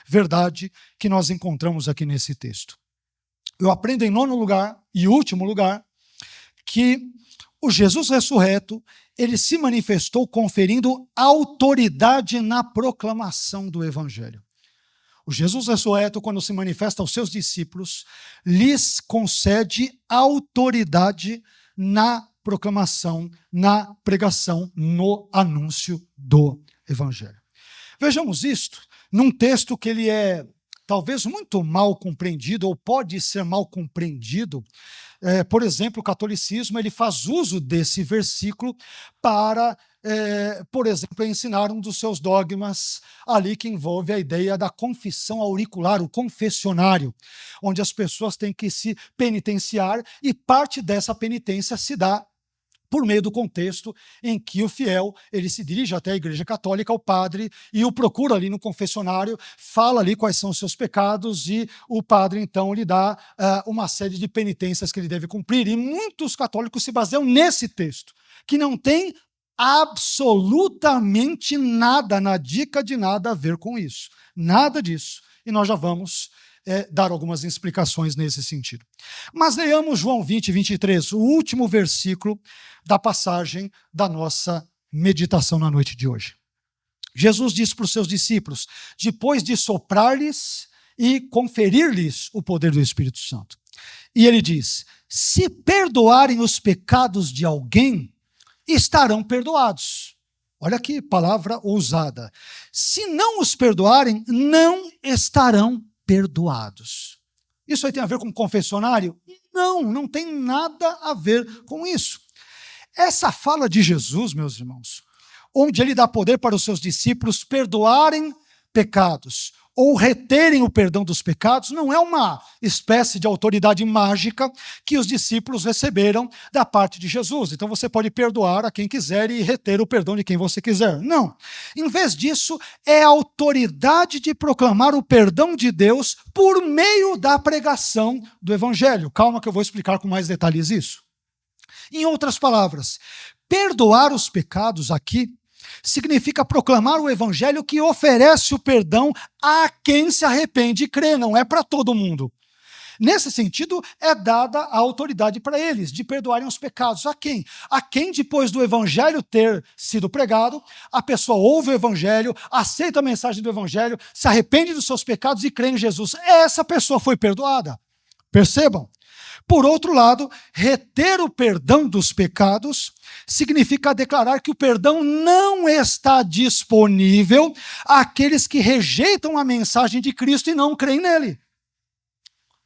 verdade que nós encontramos aqui nesse texto. Eu aprendo em nono lugar e último lugar que o Jesus ressurreto, ele se manifestou conferindo autoridade na proclamação do Evangelho. O Jesus ressurreto, quando se manifesta aos seus discípulos, lhes concede autoridade na proclamação, na pregação, no anúncio do Evangelho. Vejamos isto num texto que ele é talvez muito mal compreendido, ou pode ser mal compreendido. Por exemplo, o catolicismo ele faz uso desse versículo para, por exemplo, ensinar um dos seus dogmas ali que envolve a ideia da confissão auricular, o confessionário, onde as pessoas têm que se penitenciar e parte dessa penitência se dá por meio do contexto em que o fiel ele se dirige até a Igreja Católica, ao padre, e o procura ali no confessionário, fala ali quais são os seus pecados, e o padre então lhe dá uma série de penitências que ele deve cumprir. E muitos católicos se baseiam nesse texto, que não tem absolutamente nada, na dica de nada a ver com isso. Nada disso. E nós já vamos dar algumas explicações nesse sentido. Mas leiamos João 20, 23, o último versículo da passagem da nossa meditação na noite de hoje. Jesus disse para os seus discípulos, depois de soprar-lhes e conferir-lhes o poder do Espírito Santo. E ele diz, se perdoarem os pecados de alguém, estarão perdoados. Olha que palavra ousada. Se não os perdoarem, não estarão perdoados. Isso aí tem a ver com confessionário? Não tem nada a ver com isso. Essa fala de Jesus, meus irmãos, onde ele dá poder para os seus discípulos perdoarem pecados ou reterem o perdão dos pecados, não é uma espécie de autoridade mágica que os discípulos receberam da parte de Jesus. Então você pode perdoar a quem quiser e reter o perdão de quem você quiser. Não. Em vez disso, é a autoridade de proclamar o perdão de Deus por meio da pregação do Evangelho. Calma que eu vou explicar com mais detalhes isso. Em outras palavras, perdoar os pecados aqui significa proclamar o Evangelho que oferece o perdão a quem se arrepende e crê, não é para todo mundo. Nesse sentido, é dada a autoridade para eles de perdoarem os pecados. A quem? A quem, depois do Evangelho ter sido pregado, a pessoa ouve o Evangelho, aceita a mensagem do Evangelho, se arrepende dos seus pecados e crê em Jesus. Essa pessoa foi perdoada. Percebam? Por outro lado, reter o perdão dos pecados significa declarar que o perdão não está disponível àqueles que rejeitam a mensagem de Cristo e não creem nele.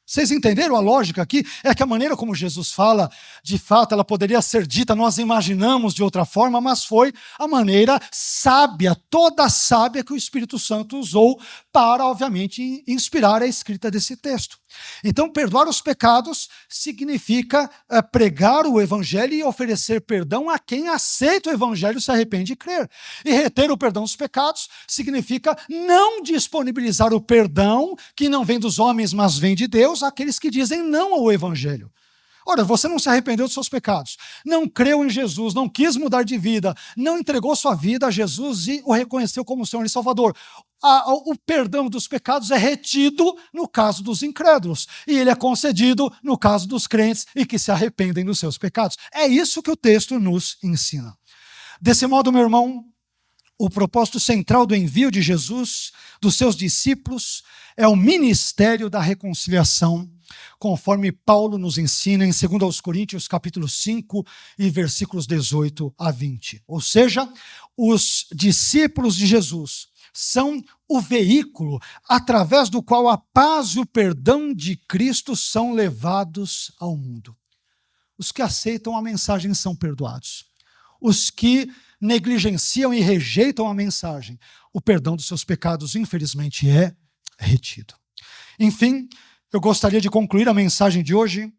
Vocês entenderam a lógica aqui? É que a maneira como Jesus fala, de fato, ela poderia ser dita, nós imaginamos de outra forma, mas foi a maneira sábia, toda sábia que o Espírito Santo usou para, obviamente, inspirar a escrita desse texto. Então, perdoar os pecados significa pregar o Evangelho e oferecer perdão a quem aceita o Evangelho, se arrepende e crer. E reter o perdão dos pecados significa não disponibilizar o perdão que não vem dos homens, mas vem de Deus, àqueles que dizem não ao Evangelho. Ora, você não se arrependeu dos seus pecados, não creu em Jesus, não quis mudar de vida, não entregou sua vida a Jesus e o reconheceu como Senhor e Salvador. O perdão dos pecados é retido no caso dos incrédulos e ele é concedido no caso dos crentes e que se arrependem dos seus pecados. É isso que o texto nos ensina. Desse modo, meu irmão, o propósito central do envio de Jesus, dos seus discípulos, é o ministério da reconciliação, conforme Paulo nos ensina em 2 Coríntios, capítulo 5, e versículos 18 a 20. Ou seja, os discípulos de Jesus são o veículo através do qual a paz e o perdão de Cristo são levados ao mundo. Os que aceitam a mensagem são perdoados. Os que negligenciam e rejeitam a mensagem, o perdão dos seus pecados, infelizmente, é retido. Enfim, eu gostaria de concluir a mensagem de hoje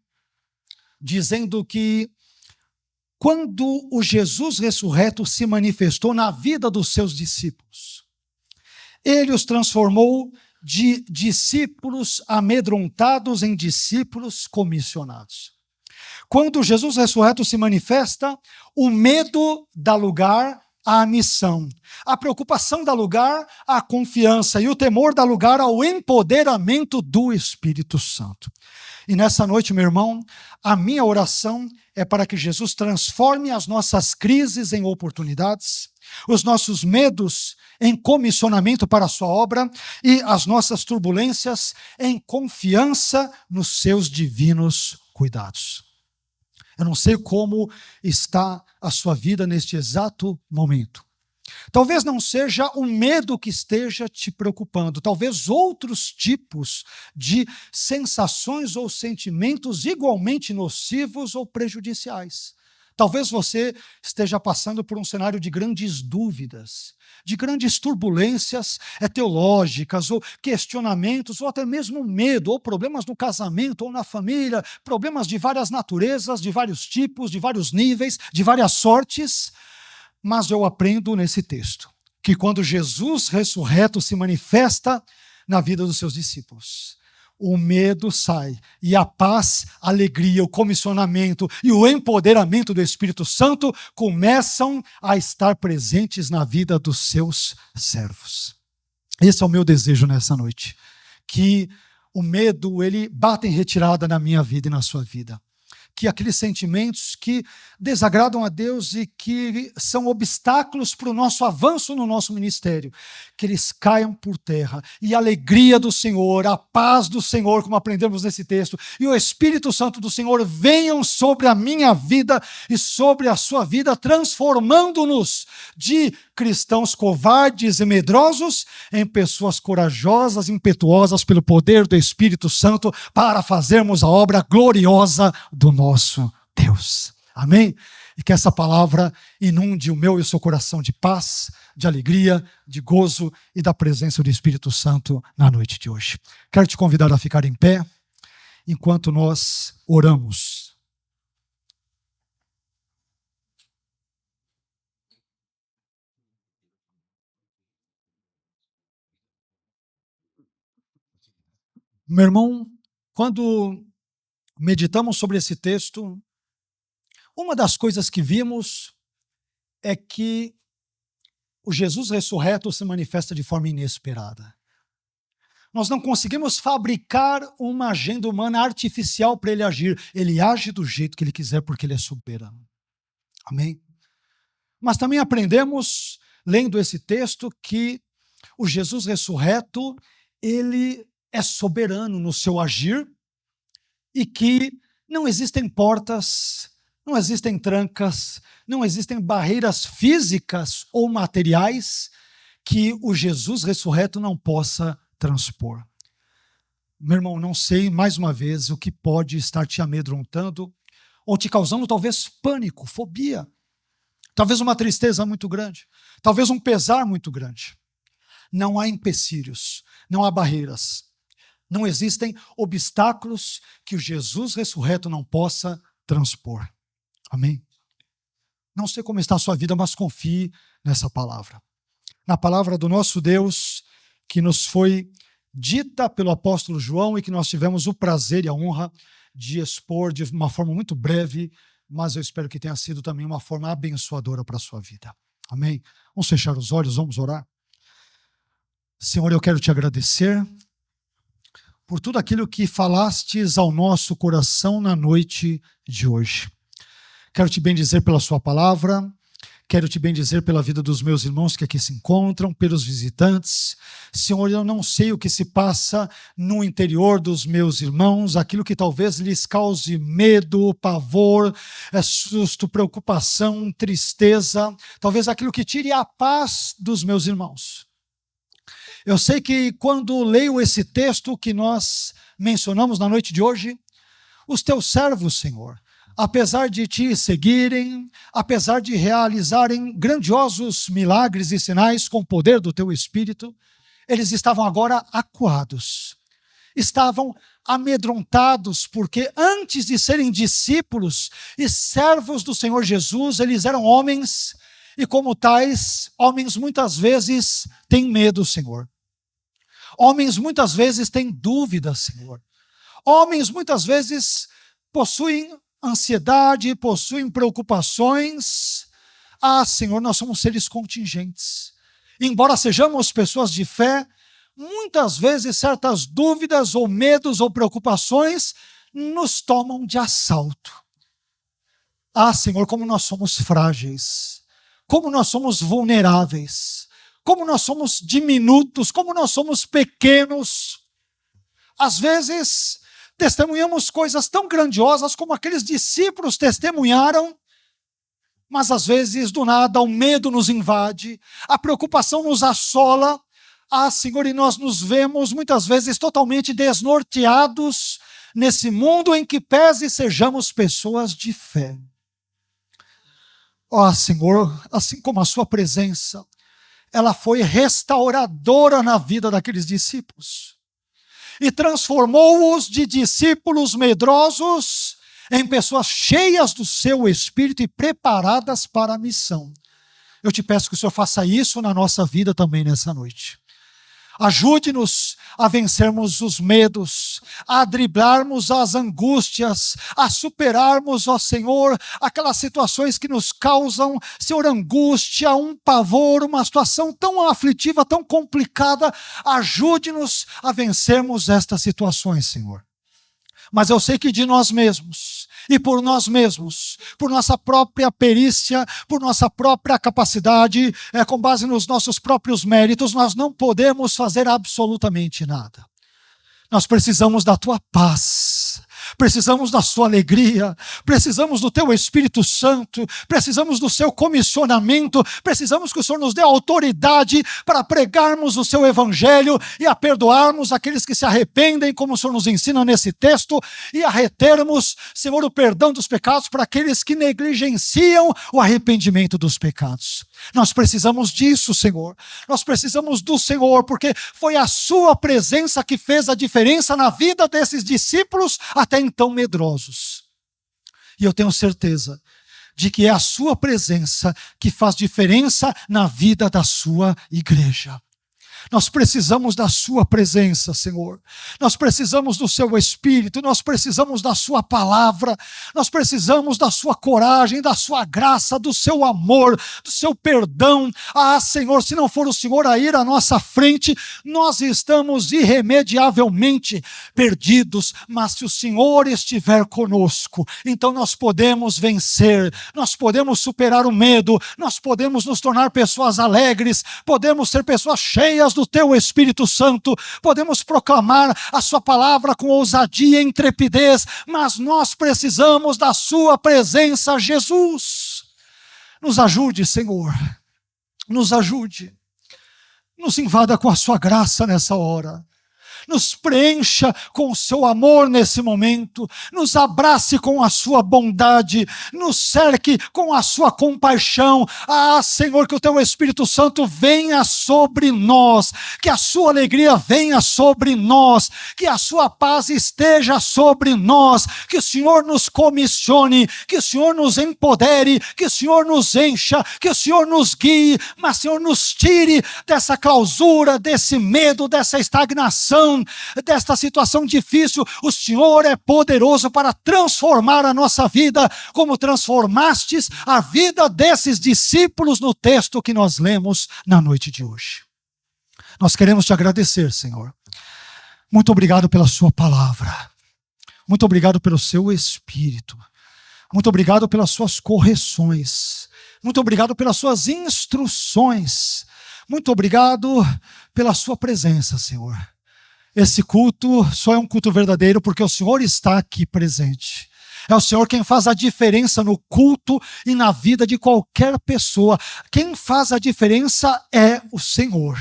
dizendo que quando o Jesus ressurreto se manifestou na vida dos seus discípulos, ele os transformou de discípulos amedrontados em discípulos comissionados. Quando Jesus ressurreto se manifesta, o medo dá lugar à missão, a preocupação dá lugar à confiança e o temor dá lugar ao empoderamento do Espírito Santo. E nessa noite, meu irmão, a minha oração é para que Jesus transforme as nossas crises em oportunidades, os nossos medos em comissionamento para a sua obra e as nossas turbulências em confiança nos seus divinos cuidados. Eu não sei como está a sua vida neste exato momento. Talvez não seja o medo que esteja te preocupando, talvez outros tipos de sensações ou sentimentos igualmente nocivos ou prejudiciais. Talvez você esteja passando por um cenário de grandes dúvidas, de grandes turbulências teológicas, ou questionamentos, ou até mesmo medo, ou problemas no casamento ou na família, problemas de várias naturezas, de vários tipos, de vários níveis, de várias sortes. Mas eu aprendo nesse texto que quando Jesus ressurreto se manifesta na vida dos seus discípulos, o medo sai e a paz, a alegria, o comissionamento e o empoderamento do Espírito Santo começam a estar presentes na vida dos seus servos. Esse é o meu desejo nessa noite, que o medo ele bata em retirada na minha vida e na sua vida. Que aqueles sentimentos que desagradam a Deus e que são obstáculos para o nosso avanço no nosso ministério, que eles caiam por terra e a alegria do Senhor, a paz do Senhor, como aprendemos nesse texto, e o Espírito Santo do Senhor venham sobre a minha vida e sobre a sua vida, transformando-nos de cristãos covardes e medrosos em pessoas corajosas, impetuosas pelo poder do Espírito Santo para fazermos a obra gloriosa do nosso Deus. Amém? E que essa palavra inunde o meu e o seu coração de paz, de alegria, de gozo e da presença do Espírito Santo na noite de hoje. Quero te convidar a ficar em pé enquanto nós oramos. Meu irmão, quando meditamos sobre esse texto, uma das coisas que vimos é que o Jesus ressurreto se manifesta de forma inesperada. Nós não conseguimos fabricar uma agenda humana artificial para ele agir. Ele age do jeito que ele quiser porque ele é soberano. Amém? Mas também aprendemos, lendo esse texto, que o Jesus ressurreto, ele é soberano no seu agir e que não existem portas, não existem trancas, não existem barreiras físicas ou materiais que o Jesus ressurreto não possa transpor. Meu irmão, não sei, mais uma vez, o que pode estar te amedrontando ou te causando talvez pânico, fobia, talvez uma tristeza muito grande, talvez um pesar muito grande. Não há empecilhos, não há barreiras. Não existem obstáculos que o Jesus ressurreto não possa transpor. Amém? Não sei como está a sua vida, mas confie nessa palavra. Na palavra do nosso Deus, que nos foi dita pelo apóstolo João e que nós tivemos o prazer e a honra de expor de uma forma muito breve, mas eu espero que tenha sido também uma forma abençoadora para a sua vida. Amém? Vamos fechar os olhos, vamos orar. Senhor, eu quero te agradecer por tudo aquilo que falastes ao nosso coração na noite de hoje. Quero te bendizer pela sua palavra, quero te bendizer pela vida dos meus irmãos que aqui se encontram, pelos visitantes. Senhor, eu não sei o que se passa no interior dos meus irmãos, aquilo que talvez lhes cause medo, pavor, susto, preocupação, tristeza, talvez aquilo que tire a paz dos meus irmãos. Eu sei que quando leio esse texto que nós mencionamos na noite de hoje, os teus servos, Senhor, apesar de te seguirem, apesar de realizarem grandiosos milagres e sinais com o poder do teu Espírito, eles estavam agora acuados, estavam amedrontados, porque antes de serem discípulos e servos do Senhor Jesus, eles eram homens, e como tais, homens muitas vezes têm medo, Senhor. Homens muitas vezes têm dúvidas, Senhor. Homens muitas vezes possuem ansiedade, possuem preocupações. Ah, Senhor, nós somos seres contingentes. Embora sejamos pessoas de fé, muitas vezes certas dúvidas ou medos ou preocupações nos tomam de assalto. Ah, Senhor, como nós somos frágeis, como nós somos vulneráveis, como nós somos diminutos, como nós somos pequenos. Às vezes, testemunhamos coisas tão grandiosas como aqueles discípulos testemunharam, mas às vezes, do nada, o medo nos invade, a preocupação nos assola. Ah, Senhor, e nós nos vemos muitas vezes totalmente desnorteados nesse mundo em que pese sejamos pessoas de fé. Ó, Senhor, assim como a sua presença, ela foi restauradora na vida daqueles discípulos e transformou-os de discípulos medrosos em pessoas cheias do seu Espírito e preparadas para a missão. Eu te peço que o Senhor faça isso na nossa vida também nessa noite. Ajude-nos a vencermos os medos, a driblarmos as angústias, a superarmos, ó Senhor, aquelas situações que nos causam, Senhor, angústia, um pavor, uma situação tão aflitiva, tão complicada. Ajude-nos a vencermos estas situações, Senhor. Mas eu sei que de nós mesmos, e por nós mesmos, por nossa própria perícia, por nossa própria capacidade, com base nos nossos próprios méritos, nós não podemos fazer absolutamente nada. Nós precisamos da tua paz, precisamos da sua alegria, precisamos do teu Espírito Santo, precisamos do seu comissionamento, precisamos que o Senhor nos dê autoridade para pregarmos o seu evangelho e a perdoarmos aqueles que se arrependem, como o Senhor nos ensina nesse texto, e a retermos, Senhor, o perdão dos pecados para aqueles que negligenciam o arrependimento dos pecados. Nós precisamos disso, Senhor. Nós precisamos do Senhor, porque foi a sua presença que fez a diferença na vida desses discípulos até então medrosos. E eu tenho certeza de que é a sua presença que faz diferença na vida da sua igreja. Nós precisamos da sua presença, Senhor. Nós precisamos do seu Espírito, nós precisamos da sua palavra, nós precisamos da sua coragem, da sua graça, do seu amor, do seu perdão. Ah, Senhor, se não for o Senhor a ir à nossa frente, nós estamos irremediavelmente perdidos, mas se o Senhor estiver conosco, então nós podemos vencer, nós podemos superar o medo, nós podemos nos tornar pessoas alegres, podemos ser pessoas cheias do teu Espírito Santo, podemos proclamar a sua palavra com ousadia e intrepidez, mas nós precisamos da sua presença, Jesus. Nos ajude, Senhor, nos ajude, nos invada com a sua graça nessa hora. Nos preencha com o seu amor nesse momento, nos abrace com a sua bondade, nos cerque com a sua compaixão. Ah, Senhor, que o teu Espírito Santo venha sobre nós, que a sua alegria venha sobre nós, que a sua paz esteja sobre nós, que o Senhor nos comissione, que o Senhor nos empodere, que o Senhor nos encha, que o Senhor nos guie, mas, Senhor, nos tire dessa clausura, desse medo, dessa estagnação, desta situação difícil. O Senhor é poderoso para transformar a nossa vida, como transformastes a vida desses discípulos no texto que nós lemos na noite de hoje. Nós queremos te agradecer, Senhor. Muito obrigado pela sua palavra. Muito obrigado pelo seu Espírito. Muito obrigado pelas suas correções. Muito obrigado pelas suas instruções. Muito obrigado pela sua presença, Senhor. Esse culto só é um culto verdadeiro porque o Senhor está aqui presente. É o Senhor quem faz a diferença no culto e na vida de qualquer pessoa. Quem faz a diferença é o Senhor.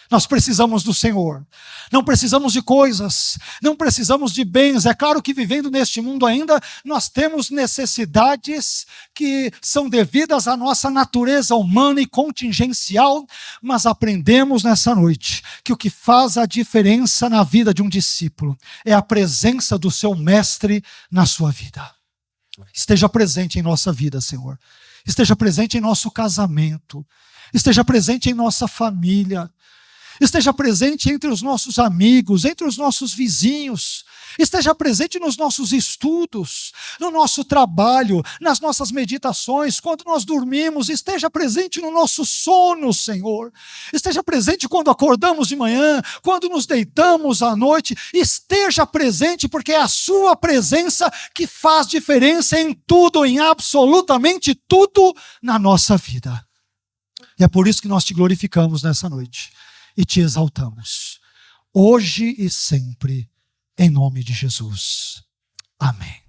Nós precisamos do Senhor. Não precisamos de coisas, não precisamos de bens. É claro que vivendo neste mundo ainda, nós temos necessidades que são devidas à nossa natureza humana e contingencial, mas aprendemos nessa noite que o que faz a diferença na vida de um discípulo é a presença do seu mestre na sua vida. Esteja presente em nossa vida, Senhor. Esteja presente em nosso casamento. Esteja presente em nossa família. esteja presente entre os nossos amigos, entre os nossos vizinhos, esteja presente nos nossos estudos, no nosso trabalho, nas nossas meditações, quando nós dormimos, esteja presente no nosso sono, Senhor. Esteja presente quando acordamos de manhã, quando nos deitamos à noite, esteja presente, porque é a sua presença que faz diferença em tudo, em absolutamente tudo na nossa vida. E é por isso que nós te glorificamos nessa noite e te exaltamos, hoje e sempre, em nome de Jesus. Amém.